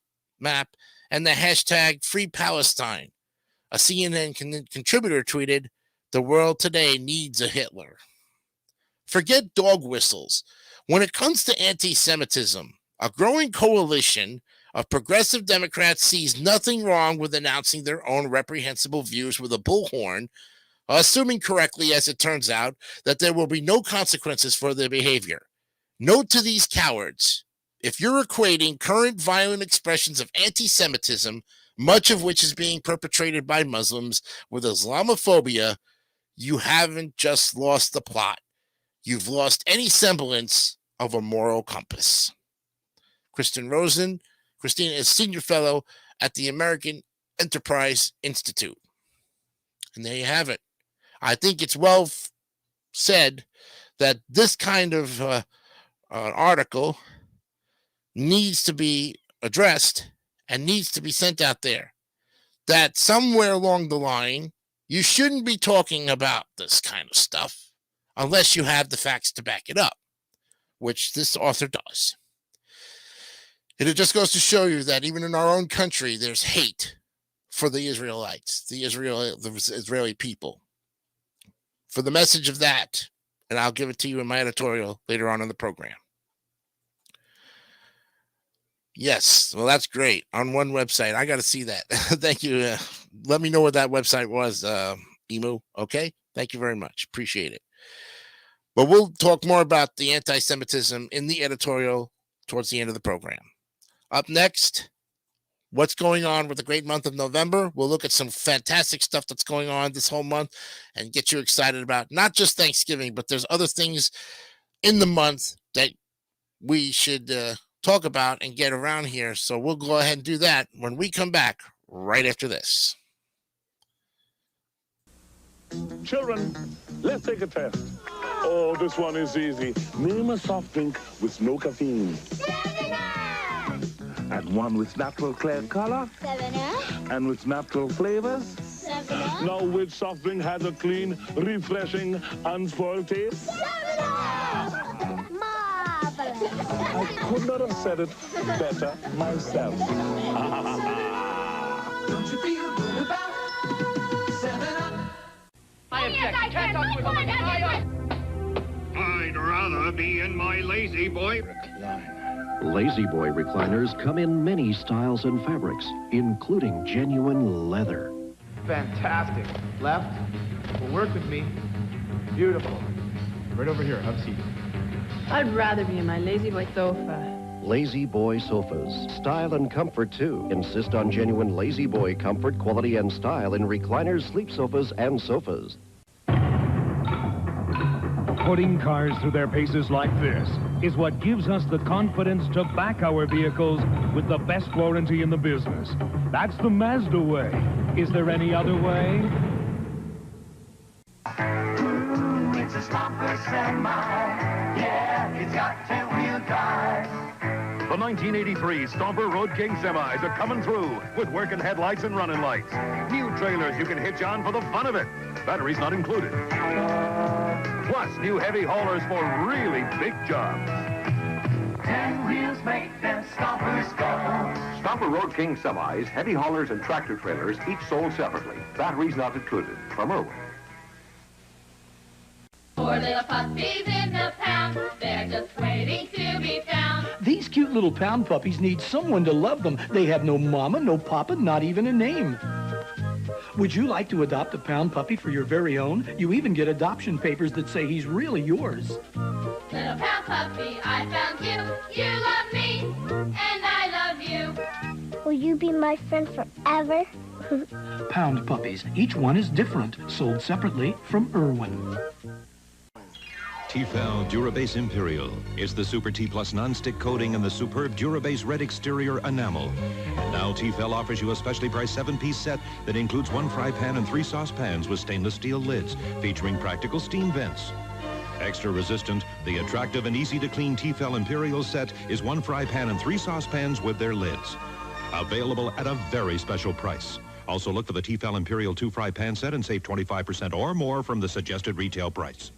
and the hashtag Free Palestine. A CNN contributor tweeted, "The world today needs a Hitler." Forget dog whistles. When it comes to anti-Semitism, a growing coalition of progressive Democrats sees nothing wrong with announcing their own reprehensible views with a bullhorn, assuming correctly, as it turns out, that there will be no consequences for their behavior. Note to these cowards: if you're equating current violent expressions of anti-Semitism, much of which is being perpetrated by Muslims, with Islamophobia, you haven't just lost the plot. You've lost any semblance of a moral compass. Christine is senior fellow at the American Enterprise Institute. And there you have it. I think it's well said that this kind of article needs to be addressed and needs to be sent out there. That somewhere along the line, you shouldn't be talking about this kind of stuff unless you have the facts to back it up, which this author does. And it just goes to show you that even in our own country, there's hate for the Israelites, the Israeli people. For the message of that, and I'll give it to you in my editorial later on in the program. Yes, well, that's great. On one website, I got to see that. Thank you. Let me know what that website was, Emu. Okay, thank you very much. Appreciate it. But we'll talk more about the anti-Semitism in the editorial towards the end of the program. Up next, what's going on with the great month of November. We'll look at some fantastic stuff that's going on this whole month and get you excited about not just Thanksgiving, but there's other things in the month that we should talk about and get around here. So we'll go ahead and do that when we come back right after this. Children, let's take a test. Oh, this one is easy. Name a soft drink with no caffeine. 7-Up! And one with natural clear color. 7-Up! And with natural flavors. 7-Up! Now, which soft drink has a clean, refreshing, unspoiled taste? 7-Up! Marvelous! I could not have said it better myself. Don't you feel good about 7-Up? I'd rather be in my Lazy Boy recliner. Lazy Boy recliners come in many styles and fabrics, including genuine leather. Fantastic. Left. Will work with me. Beautiful. Right over here. Have a seat. I'd rather be in my Lazy Boy sofa. Lazy Boy sofas. Style and comfort, too. Insist on genuine Lazy Boy comfort, quality, and style in recliners, sleep sofas, and sofas. Putting cars through their paces like this is what gives us the confidence to back our vehicles with the best warranty in the business. That's the Mazda way. Is there any other way? It's a Stomper semi. Yeah, it's got 10-wheel drive. The 1983 Stomper Road King semis are coming through with working headlights and running lights. New trailers you can hitch on for the fun of it. Batteries not included. Plus, new heavy haulers for really big jobs. 10 wheels make them Stompers go. Stomper Road King semis, heavy haulers, and tractor trailers, each sold separately. Batteries not included. From Irwin. Four little puppies in the pound, they're just waiting to be found. These cute little pound puppies need someone to love them. They have no mama, no papa, not even a name. Would you like to adopt a pound puppy for your very own? You even get adoption papers that say he's really yours. Little pound puppy, I found you. You love me, and I love you. Will you be my friend forever? Pound puppies. Each one is different. Sold separately from Irwin. Tefal Durabase Imperial is the Super T Plus non-stick coating and the superb Durabase red exterior enamel. And now Tefal offers you a specially priced 7-piece set that includes 1 fry pan and 3 saucepans with stainless steel lids, featuring practical steam vents. Extra resistant, the attractive and easy to clean Tefal Imperial set is 1 fry pan and 3 saucepans with their lids. Available at a very special price. Also look for the Tefal Imperial 2 fry pan set and save 25% or more from the suggested retail price.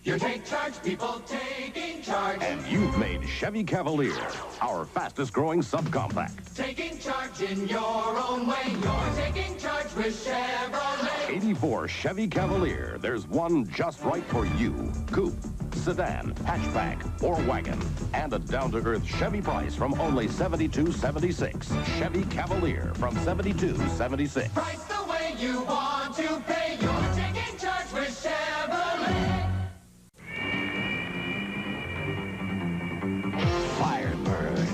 You take charge, people taking charge. And you've made Chevy Cavalier our fastest growing subcompact. Taking charge in your own way. You're taking charge with Chevrolet. 84 Chevy Cavalier. There's one just right for you. Coupe, sedan, hatchback, or wagon. And a down-to-earth Chevy price from only $72.76. Chevy Cavalier from $72.76. Price the way you want to pay. You're taking charge with Chevrolet. Firebird.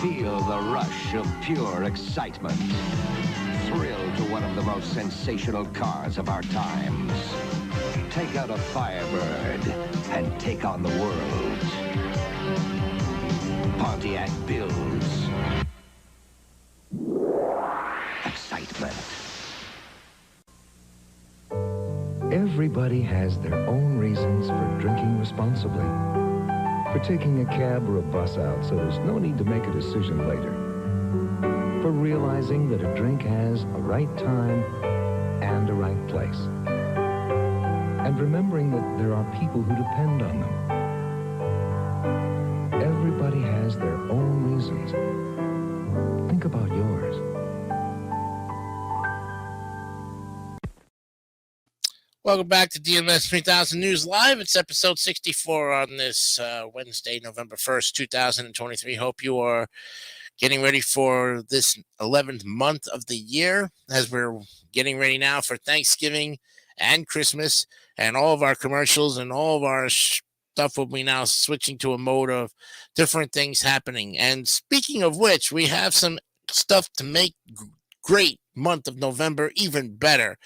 Feel the rush of pure excitement. Thrill to one of the most sensational cars of our times. Take out a Firebird and take on the world. Pontiac builds excitement. Everybody has their own reasons for drinking responsibly. For taking a cab or a bus out so there's no need to make a decision later. For realizing that a drink has a right time and a right place. And remembering that there are people who depend on them. Everybody has their own reasons. Think about yours. Welcome back to DMS 3000 News Live. It's episode 64 on this Wednesday, November 1st, 2023. Hope you are getting ready for this 11th month of the year as we're getting ready now for Thanksgiving and Christmas and all of our commercials and all of our stuff stuff will be now switching to a mode of different things happening. And speaking of which, we have some stuff to make great month of November even better.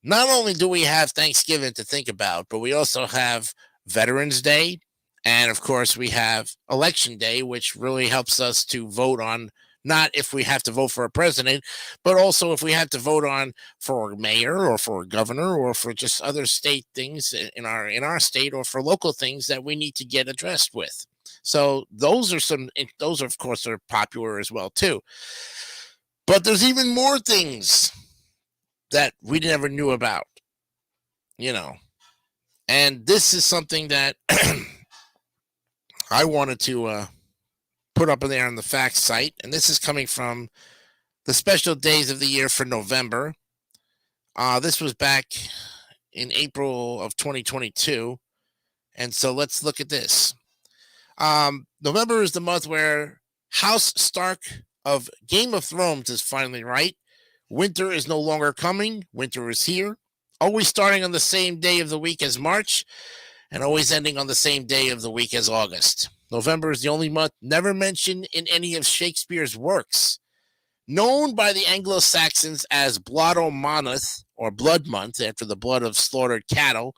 Not only do we have Thanksgiving to think about, but we also have Veterans Day. And of course, we have Election Day, which really helps us to vote on not if we have to vote for a president, but also if we have to vote on for a mayor or for a governor or for just other state things in our state, or for local things that we need to get addressed with. So those are of course are popular as well too. But there's even more things that we never knew about, and this is something that I wanted to put up in there on the facts site, and this is coming from the special days of the year for November. This was back in April of 2022, and so let's look at this. November is the month where House Stark of Game of Thrones is finally right. Winter is no longer coming. Winter is here. Always starting on the same day of the week as March, and always ending on the same day of the week as August. November is the only month never mentioned in any of Shakespeare's works. Known by the Anglo-Saxons as Blood Month, or Blood Month, after the blood of slaughtered cattle,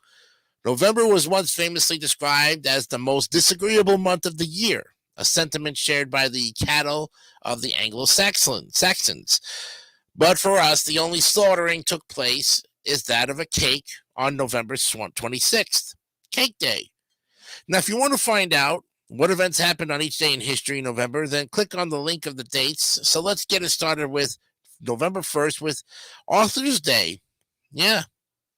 November was once famously described as the most disagreeable month of the year, a sentiment shared by the cattle of the Anglo-Saxons. But for us, the only slaughtering took place is that of a cake on November 26th, Cake Day. Now, if you want to find out what events happened on each day in history in November, then click on the link of the dates. So let's get it started with November 1st with Author's Day. Yeah,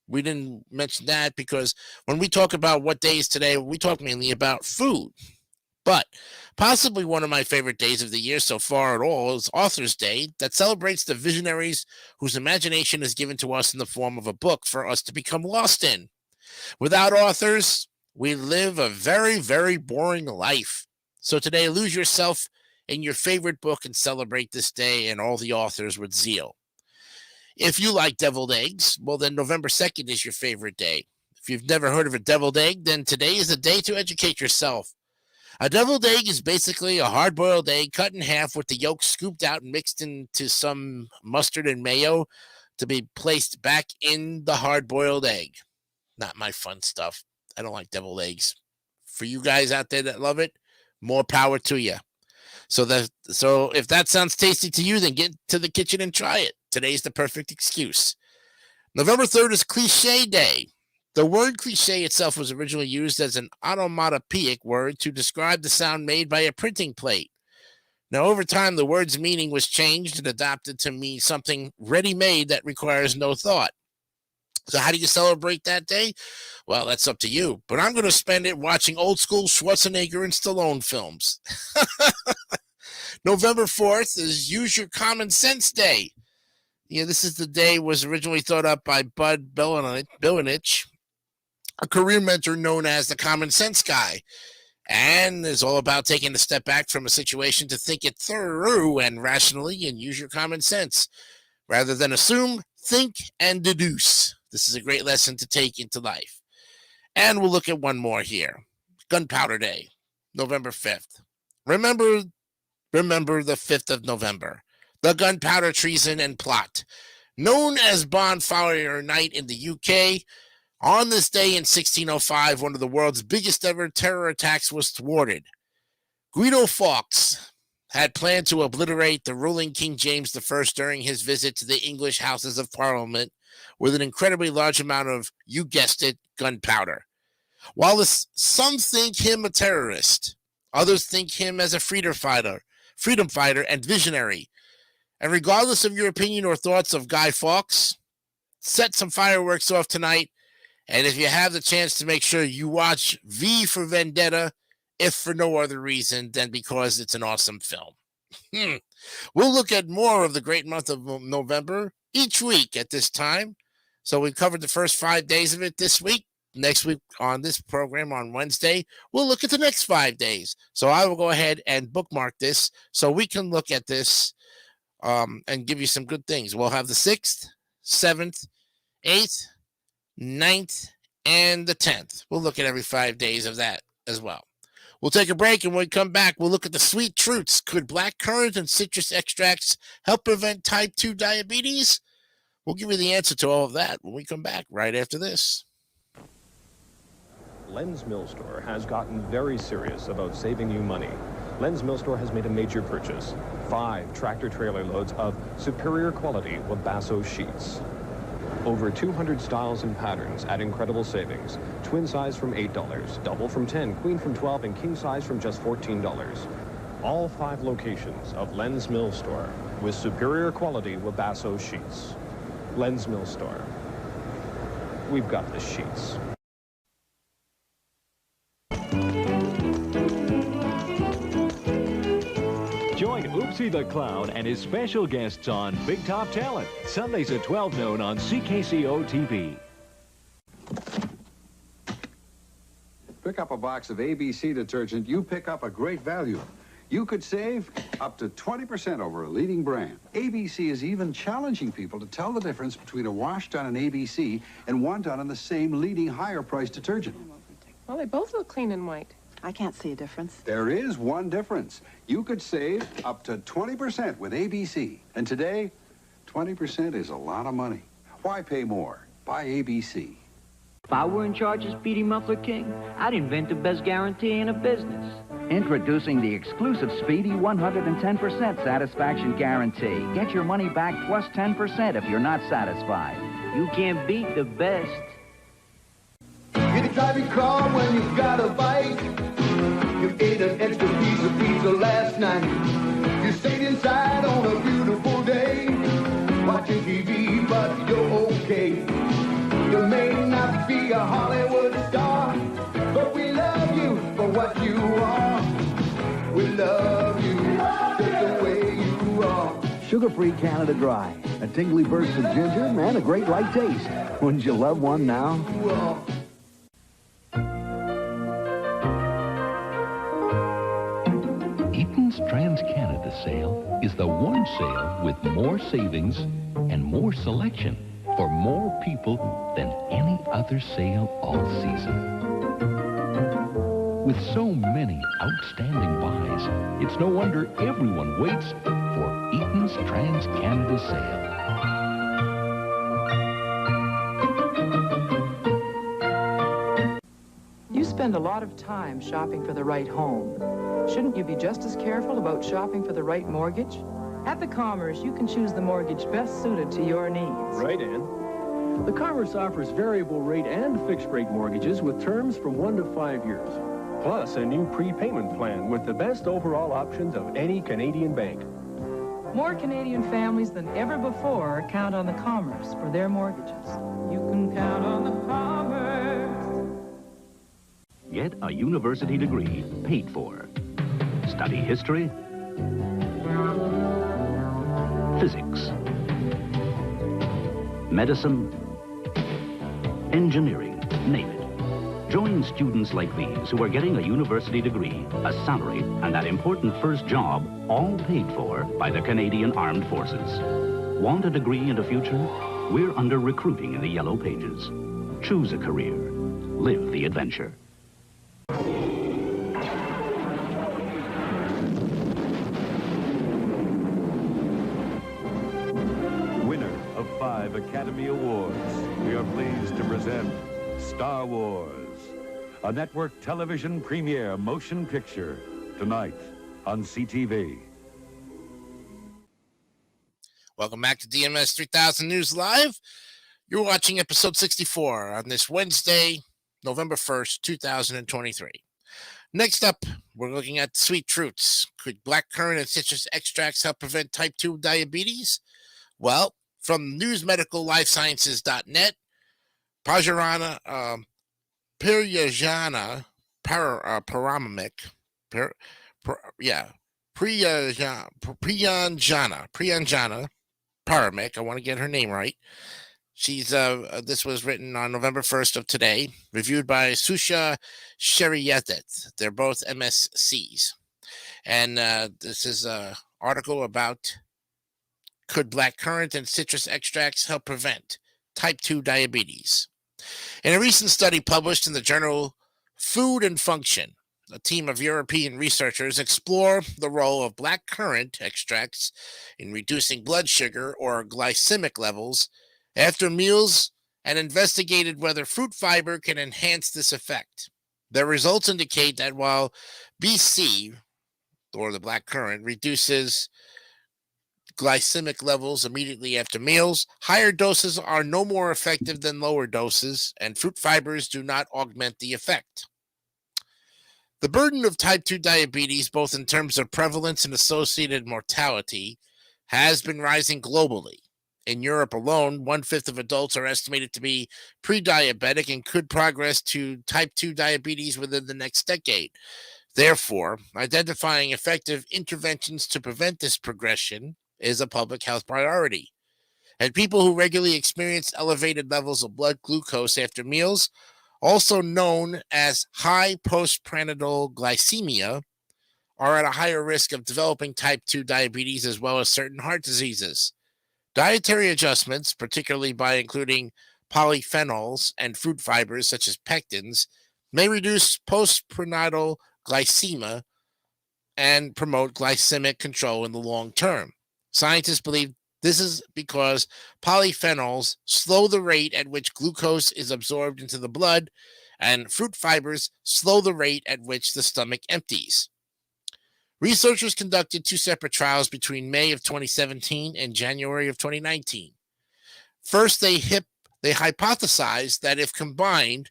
we didn't mention that because when we talk about what day is today, we talk mainly about food. But possibly one of my favorite days of the year so far at all is Author's Day, that celebrates the visionaries whose imagination is given to us in the form of a book for us to become lost in. Without authors, we live a very, very boring life. So today, lose yourself in your favorite book and celebrate this day and all the authors with zeal. If you like deviled eggs, well, then November 2nd is your favorite day. If you've never heard of a deviled egg, then today is a day to educate yourself. A deviled egg is basically a hard-boiled egg cut in half with the yolk scooped out and mixed into some mustard and mayo to be placed back in the hard-boiled egg. Not my fun stuff. I don't like deviled eggs. For you guys out there that love it, more power to you. So if that sounds tasty to you, then get to the kitchen and try it. Today's the perfect excuse. November 3rd is Cliche Day. The word cliche itself was originally used as an onomatopoeic word to describe the sound made by a printing plate. Now, over time, the word's meaning was changed and adopted to mean something ready-made that requires no thought. So how do you celebrate that day? Well, that's up to you. But I'm going to spend it watching old-school Schwarzenegger and Stallone films. November 4th is Use Your Common Sense Day. Yeah, this is the day was originally thought up by Bud Bilenich, a career mentor known as the Common Sense Guy, and is all about taking a step back from a situation to think it through and rationally and use your common sense. Rather than assume, think, and deduce. This is a great lesson to take into life. And we'll look at one more here. Gunpowder Day, November 5th. Remember the 5th of November, the gunpowder treason and plot. Known as Bonfire Night in the UK, on this day in 1605, one of the world's biggest ever terror attacks was thwarted. Guido Fawkes had planned to obliterate the ruling King James I during his visit to the English Houses of Parliament with an incredibly large amount of, you guessed it, gunpowder. While some think him a terrorist, others think him as a freedom fighter and visionary. And regardless of your opinion or thoughts of Guy Fawkes, set some fireworks off tonight. And if you have the chance to make sure you watch V for Vendetta, if for no other reason than because it's an awesome film. We'll look at more of the great month of November each week at this time. So we've covered the first 5 days of it this week. Next week on this program on Wednesday, we'll look at the next 5 days. So I will go ahead and bookmark this so we can look at this and give you some good things. We'll have the 6th, 7th, 8th, 9th, and the 10th. We'll look at every 5 days of that as well. We'll take a break, and when we come back, we'll look at the sweet truths. Could blackcurrant and citrus extracts help prevent type 2 diabetes? We'll give you the answer to all of that when we come back right after this. Len's Mill Store has gotten very serious about saving you money. Len's Mill Store has made a major purchase. 5 tractor-trailer loads of superior quality Wabasso sheets. Over 200 styles and patterns at incredible savings. Twin size from $8, double from $10, queen from $12, and king size from just $14. All 5 locations of Len's Mill Store with superior quality Wabasso sheets. Len's Mill Store. We've got the sheets. Join Oopsie the Clown and his special guests on Big Top Talent, Sundays at 12 noon on CKCO TV. Pick up a box of ABC detergent, you pick up a great value. You could save up to 20% over a leading brand. ABC is even challenging people to tell the difference between a wash done in ABC and one done in the same leading higher-priced detergent. Well, they both look clean and white. I can't see a difference. There is one difference. You could save up to 20% with ABC. And today, 20% is a lot of money. Why pay more? Buy ABC. If I were in charge of Speedy Muffler King, I'd invent the best guarantee in a business. Introducing the exclusive Speedy 110% satisfaction guarantee. Get your money back plus 10% if you're not satisfied. You can't beat the best. Get a driving car when you've got a bite. You ate an extra piece of pizza last night. You stayed inside on a beautiful day, watching TV, but you're okay. You may not be a Hollywood star, but we love you for what you are. We love you just the way you are. Sugar-free Canada Dry. A tingly burst of ginger and a great light taste. Wouldn't you love one now? Eaton's Trans-Canada sale is the one sale with more savings and more selection for more people than any other sale all season. With so many outstanding buys, it's no wonder everyone waits for Eaton's Trans-Canada sale. You spend a lot of time shopping for the right home. Shouldn't you be just as careful about shopping for the right mortgage? At the Commerce, you can choose the mortgage best suited to your needs. Right, Ann. The Commerce offers variable rate and fixed rate mortgages with terms from 1 to 5 years. Plus a new prepayment plan with the best overall options of any Canadian bank. More Canadian families than ever before count on the Commerce for their mortgages. You can count on the Commerce. Get a university degree paid for. Study history, physics, medicine, engineering, name it. Join students like these who are getting a university degree, a salary, and that important first job, all paid for by the Canadian Armed Forces. Want a degree and a future? We're under recruiting in the Yellow Pages. Choose a career. Live the adventure. Winner of 5 Academy Awards, we are pleased to present Star Wars, a network television premiere motion picture, tonight on CTV. Welcome back to DMS 3000 News Live. You're watching episode 64 on this Wednesday, November 1st, 2023. Next up, we're looking at sweet truths. Could blackcurrant and citrus extracts help prevent type 2 diabetes? Well, from newsmedicallifesciences.net, Parjana Priyanjana Paramik. I want to get her name right. She's this was written on November 1st of today, reviewed by Susha Sheriyadit. They're both MSCs. And this is an article about could blackcurrant and citrus extracts help prevent type 2 diabetes? In a recent study published in the journal Food and Function, a team of European researchers explore the role of blackcurrant extracts in reducing blood sugar or glycemic levels after meals and investigated whether fruit fiber can enhance this effect. Their results indicate that while BC, or the blackcurrant, reduces glycemic levels immediately after meals, higher doses are no more effective than lower doses, and fruit fibers do not augment the effect. The burden of type 2 diabetes, both in terms of prevalence and associated mortality, has been rising globally. In Europe alone, 1/5 of adults are estimated to be pre-diabetic and could progress to type 2 diabetes within the next decade. Therefore, identifying effective interventions to prevent this progression is a public health priority. And people who regularly experience elevated levels of blood glucose after meals, also known as high postprandial glycemia, are at a higher risk of developing type 2 diabetes as well as certain heart diseases. Dietary adjustments, particularly by including polyphenols and fruit fibers such as pectins, may reduce postprandial glycemia and promote glycemic control in the long term. Scientists believe this is because polyphenols slow the rate at which glucose is absorbed into the blood, and fruit fibers slow the rate at which the stomach empties. Researchers conducted 2 separate trials between May of 2017 and January of 2019. First, they hypothesized that if combined,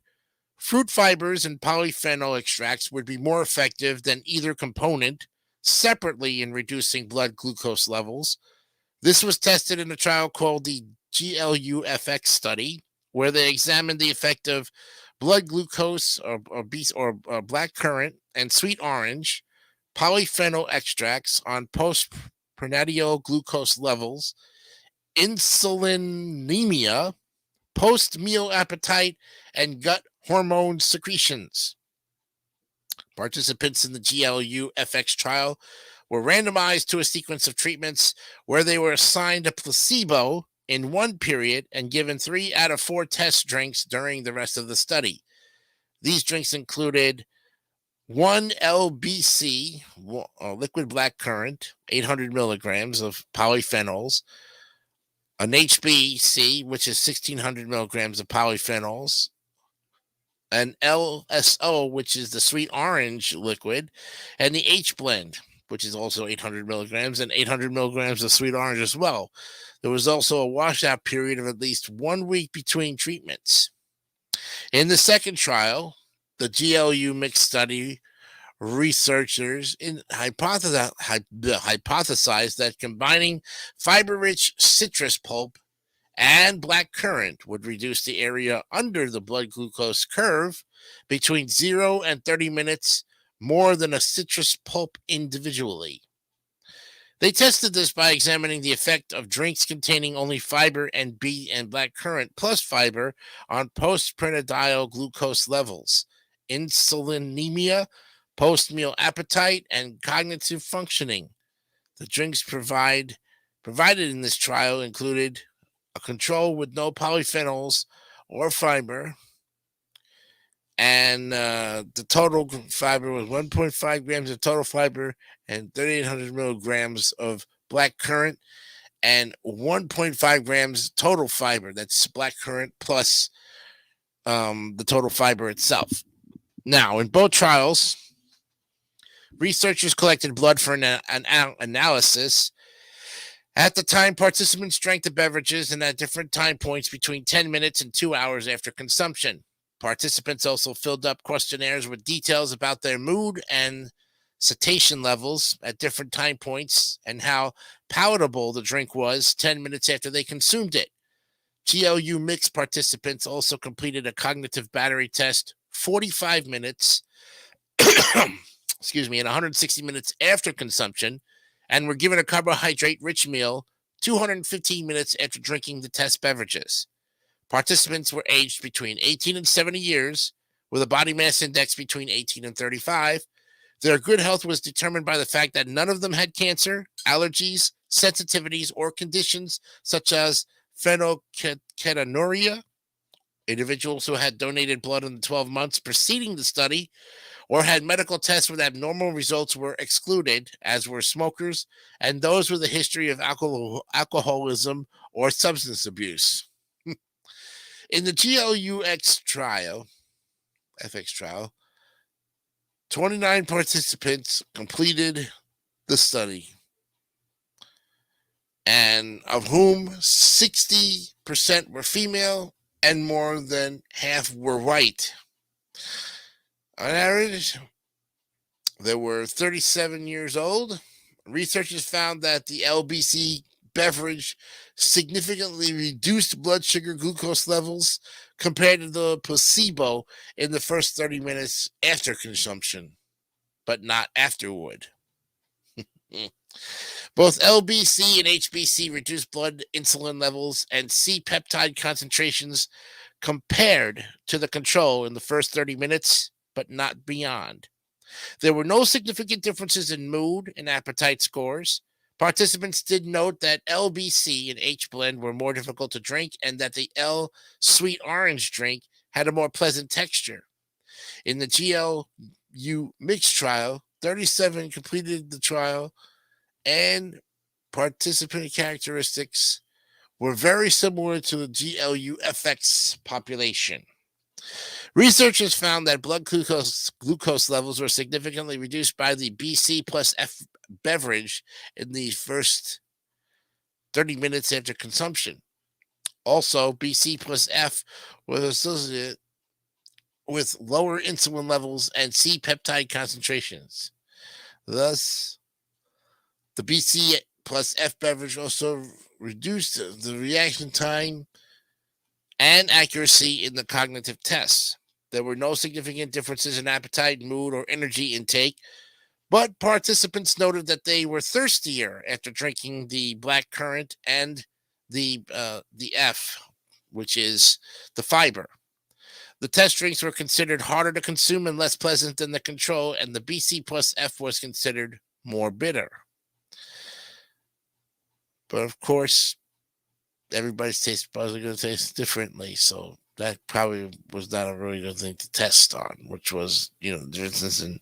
fruit fibers and polyphenol extracts would be more effective than either component separately in reducing blood glucose levels. This was tested in a trial called the GLUFX study, where they examined the effect of blood glucose or blackcurrant and sweet orange polyphenol extracts on postprandial glucose levels, insulinemia, post-meal appetite, and gut hormone secretions. Participants in the GLUFX trial were randomized to a sequence of treatments where they were assigned a placebo in one period and given 3 out of 4 test drinks during the rest of the study. These drinks included 1 LBC, liquid blackcurrant, 800 milligrams of polyphenols, an HBC, which is 1,600 milligrams of polyphenols, an LSO, which is the sweet orange liquid, and the H blend, which is also 800 milligrams, and 800 milligrams of sweet orange as well. There was also a washout period of at least 1 week between treatments. In the second trial, the GLU mixed study, researchers hypothesized that combining fiber-rich citrus pulp and blackcurrant would reduce the area under the blood glucose curve between 0 and 30 minutes more than a citrus pulp individually. They tested this by examining the effect of drinks containing only fiber and blackcurrant plus fiber on postprandial glucose levels, insulinemia, post-meal appetite, and cognitive functioning. The drinks provided in this trial included a control with no polyphenols or fiber, and the total fiber was 1.5 grams of total fiber and 3,800 milligrams of blackcurrant and 1.5 grams total fiber. That's blackcurrant plus the total fiber itself. Now, in both trials, researchers collected blood for an analysis. At the time, participants drank the beverages and at different time points between 10 minutes and 2 hours after consumption. Participants also filled up questionnaires with details about their mood and satiation levels at different time points and how palatable the drink was 10 minutes after they consumed it. GLU mixed participants also completed a cognitive battery test 45 minutes and 160 minutes after consumption, and were given a carbohydrate-rich meal 215 minutes after drinking the test beverages. Participants were aged between 18 and 70 years, with a body mass index between 18 and 35. Their good health was determined by the fact that none of them had cancer, allergies, sensitivities, or conditions such as phenylketonuria Individuals who had donated blood in the 12 months preceding the study or had medical tests with abnormal results were excluded, as were smokers and those with a history of alcoholism or substance abuse. In the GLUX trial, FX trial, 29 participants completed the study, and of whom 60% were female and more than half were white. On average, they were 37 years old. Researchers found that the LBC beverage significantly reduced blood sugar glucose levels compared to the placebo in the first 30 minutes after consumption, but not afterward. Both LBC and HBC reduced blood insulin levels and C-peptide concentrations compared to the control in the first 30 minutes, but not beyond. There were no significant differences in mood and appetite scores. Participants did note that LBC and H blend were more difficult to drink and that the L sweet orange drink had a more pleasant texture. In the GLU mixed trial, 37 completed the trial, and participant characteristics were very similar to the GLU-FX population. Researchers found that blood glucose levels were significantly reduced by the BC plus F beverage in the first 30 minutes after consumption. Also, BC plus F was associated with lower insulin levels and C-peptide concentrations. Thus, the BC plus F beverage also reduced the reaction time and accuracy in the cognitive tests. There were no significant differences in appetite, mood, or energy intake, but participants noted that they were thirstier after drinking the black currant and the F, which is the fiber. The test drinks were considered harder to consume and less pleasant than the control, and the BC plus F was considered more bitter. But of course, everybody's taste buds are going to taste differently, so that probably was not a really good thing to test on, which was, the difference in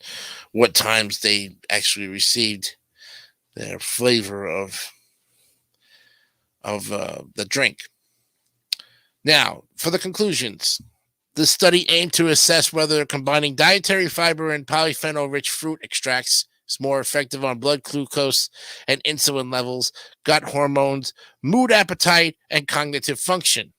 what times they actually received their flavor of the drink. Now, for the conclusions, the study aimed to assess whether combining dietary fiber and polyphenol-rich fruit extracts is more effective on blood glucose and insulin levels, gut hormones, mood, appetite, and cognitive function.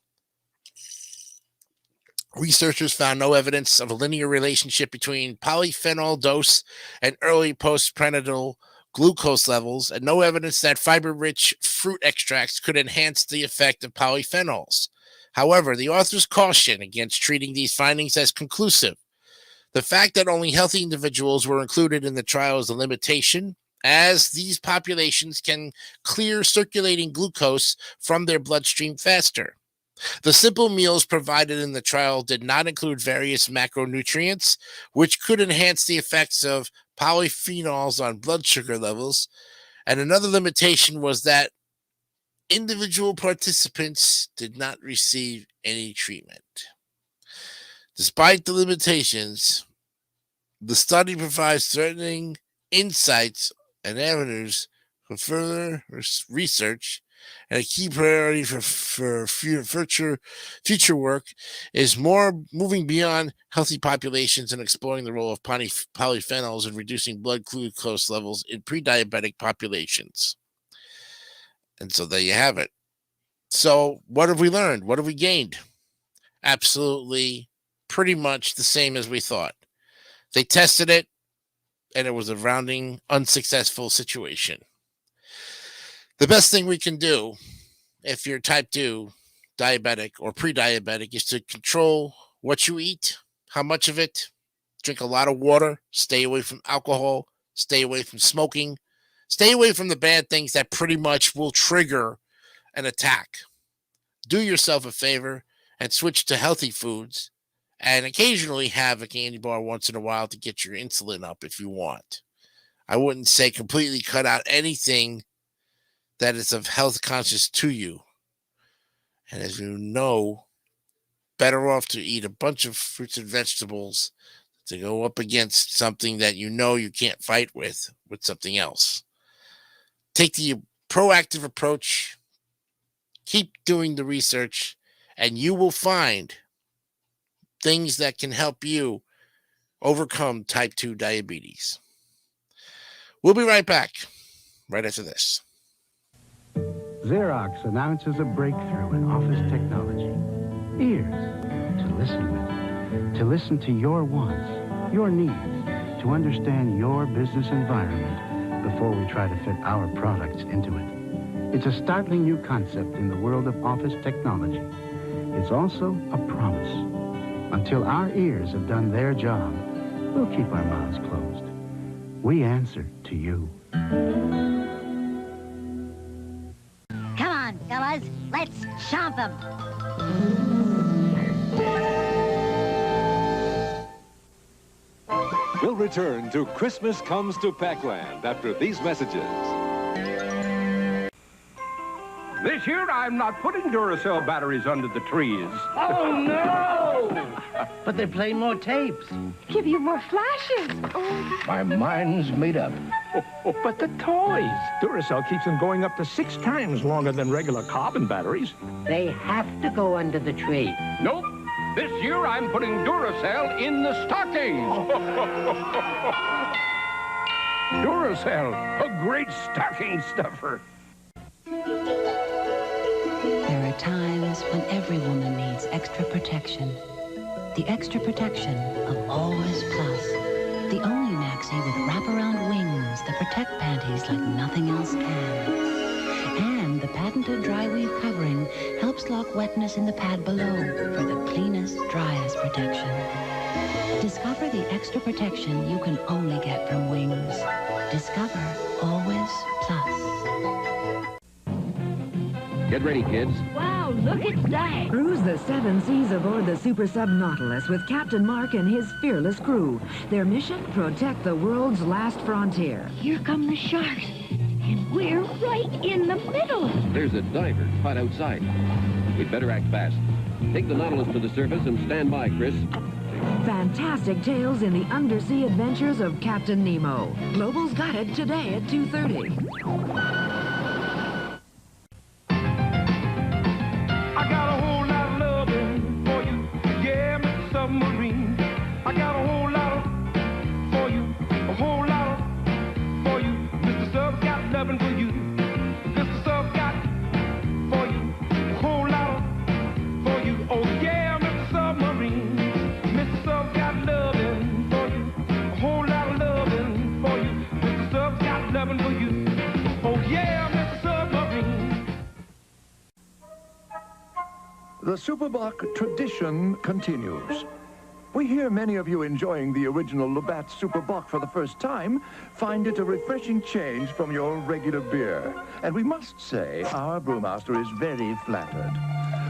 Researchers found no evidence of a linear relationship between polyphenol dose and early postprandial glucose levels, and no evidence that fiber-rich fruit extracts could enhance the effect of polyphenols. However, the authors caution against treating these findings as conclusive. The fact that only healthy individuals were included in the trial is a limitation, as these populations can clear circulating glucose from their bloodstream faster. The simple meals provided in the trial did not include various macronutrients, which could enhance the effects of polyphenols on blood sugar levels. And another limitation was that individual participants did not receive any treatment. Despite the limitations, the study provides threatening insights and avenues for further research, and a key priority for future work is more moving beyond healthy populations and exploring the role of polyphenols in reducing blood glucose levels in pre-diabetic populations. And so there you have it. So what have we learned? What have we gained? Absolutely pretty much the same as we thought. They tested it, and it was a rounding unsuccessful situation. The best thing we can do if you're type 2 diabetic or pre-diabetic is to control what you eat, how much of it, drink a lot of water, stay away from alcohol, stay away from smoking, stay away from the bad things that pretty much will trigger an attack. Do yourself a favor and switch to healthy foods, and occasionally have a candy bar once in a while to get your insulin up if you want. I wouldn't say completely cut out anything that is of health conscious to you. And as you know, better off to eat a bunch of fruits and vegetables to go up against something that you know you can't fight with something else. Take the proactive approach, keep doing the research, and you will find things that can help you overcome type 2 diabetes. We'll be right back, right after this. Xerox announces a breakthrough in office technology. Ears to listen with, to listen to your wants, your needs, to understand your business environment before we try to fit our products into it. It's a startling new concept in the world of office technology. It's also a promise. Until our ears have done their job, we'll keep our mouths closed. We answer to you. Come on, fellas. Let's chomp them. We'll return to Christmas Comes to Pac-Land after these messages. This year, I'm not putting Duracell batteries under the trees. Oh, no! But they play more tapes. Give you more flashes. Oh. My mind's made up. But the toys. Duracell keeps them going up to 6 times longer than regular carbon batteries. They have to go under the tree. Nope. This year, I'm putting Duracell in the stockings. Duracell, a great stocking stuffer. There are times when every woman needs extra protection. The extra protection of Always Plus. The only maxi with wraparound wings that protect panties like nothing else can. And the patented dry weave covering helps lock wetness in the pad below for the cleanest, driest protection. Discover the extra protection you can only get from Wings. Discover Always Plus. Get ready, kids. Wow, look at that. Cruise the 7 seas aboard the Super Sub Nautilus with Captain Mark and his fearless crew. Their mission, protect the world's last frontier. Here come the sharks. And we're right in the middle. There's a diver caught outside. We'd better act fast. Take the Nautilus to the surface and stand by, Chris. Fantastic tales in the undersea adventures of Captain Nemo. Global's got it today at 2:30. I got a whole lot of loving for you. Yeah, Mr. Submarine. I got a whole lot for you. A whole lot for you. Mr. Sub's got loving for you. Mr. Sub's got for you. A whole lot for you. Oh, yeah, Mr. Submarine. Mr. Sub's got loving for you. A whole lot of loving for you. Mr. Sub's got loving for you. Oh, yeah, Mr. Submarine. The Superboc tradition continues. We hear many of you enjoying the original Labatt Superboc for the first time find it a refreshing change from your regular beer. And we must say our brewmaster is very flattered.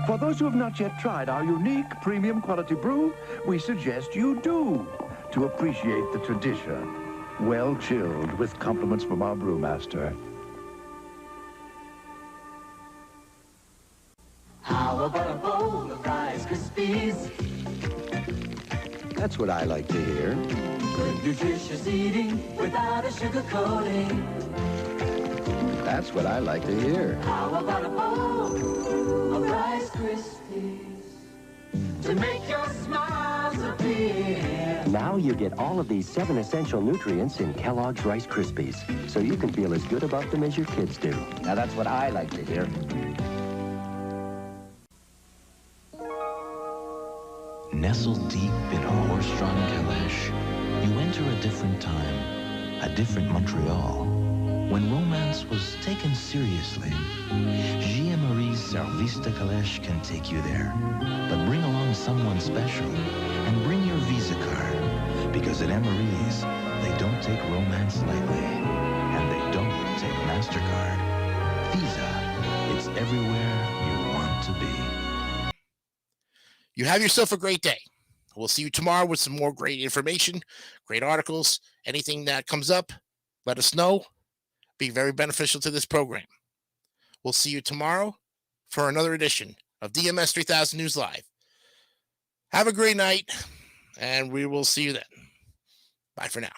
For those who have not yet tried our unique premium quality brew, we suggest you do to appreciate the tradition. Well chilled with compliments from our brewmaster. How about a bowl of Rice Krispies? That's what I like to hear. Good nutritious eating without a sugar coating. That's what I like to hear. How about a bowl of Rice Krispies? To make your smiles appear. Now you get all of these 7 essential nutrients in Kellogg's Rice Krispies, so you can feel as good about them as your kids do. Now that's what I like to hear. Nestled deep in a horse-drawn caleche, you enter a different time, a different Montreal, when romance was taken seriously. Jean-Marie's Service de Calèche can take you there, but bring along someone special and bring your Visa card, because at Emery's, they don't take romance lightly, and they don't take MasterCard. Visa, it's everywhere you want to be. You have yourself a great day. We'll see you tomorrow with some more great information, great articles. Anything that comes up, let us know. Be very beneficial to this program. We'll see you tomorrow for another edition of DMS 3000 News Live. Have a great night, and we will see you then. Bye for now.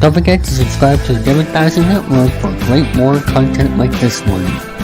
Don't forget to subscribe to the David Bassey Network for great more content like this one.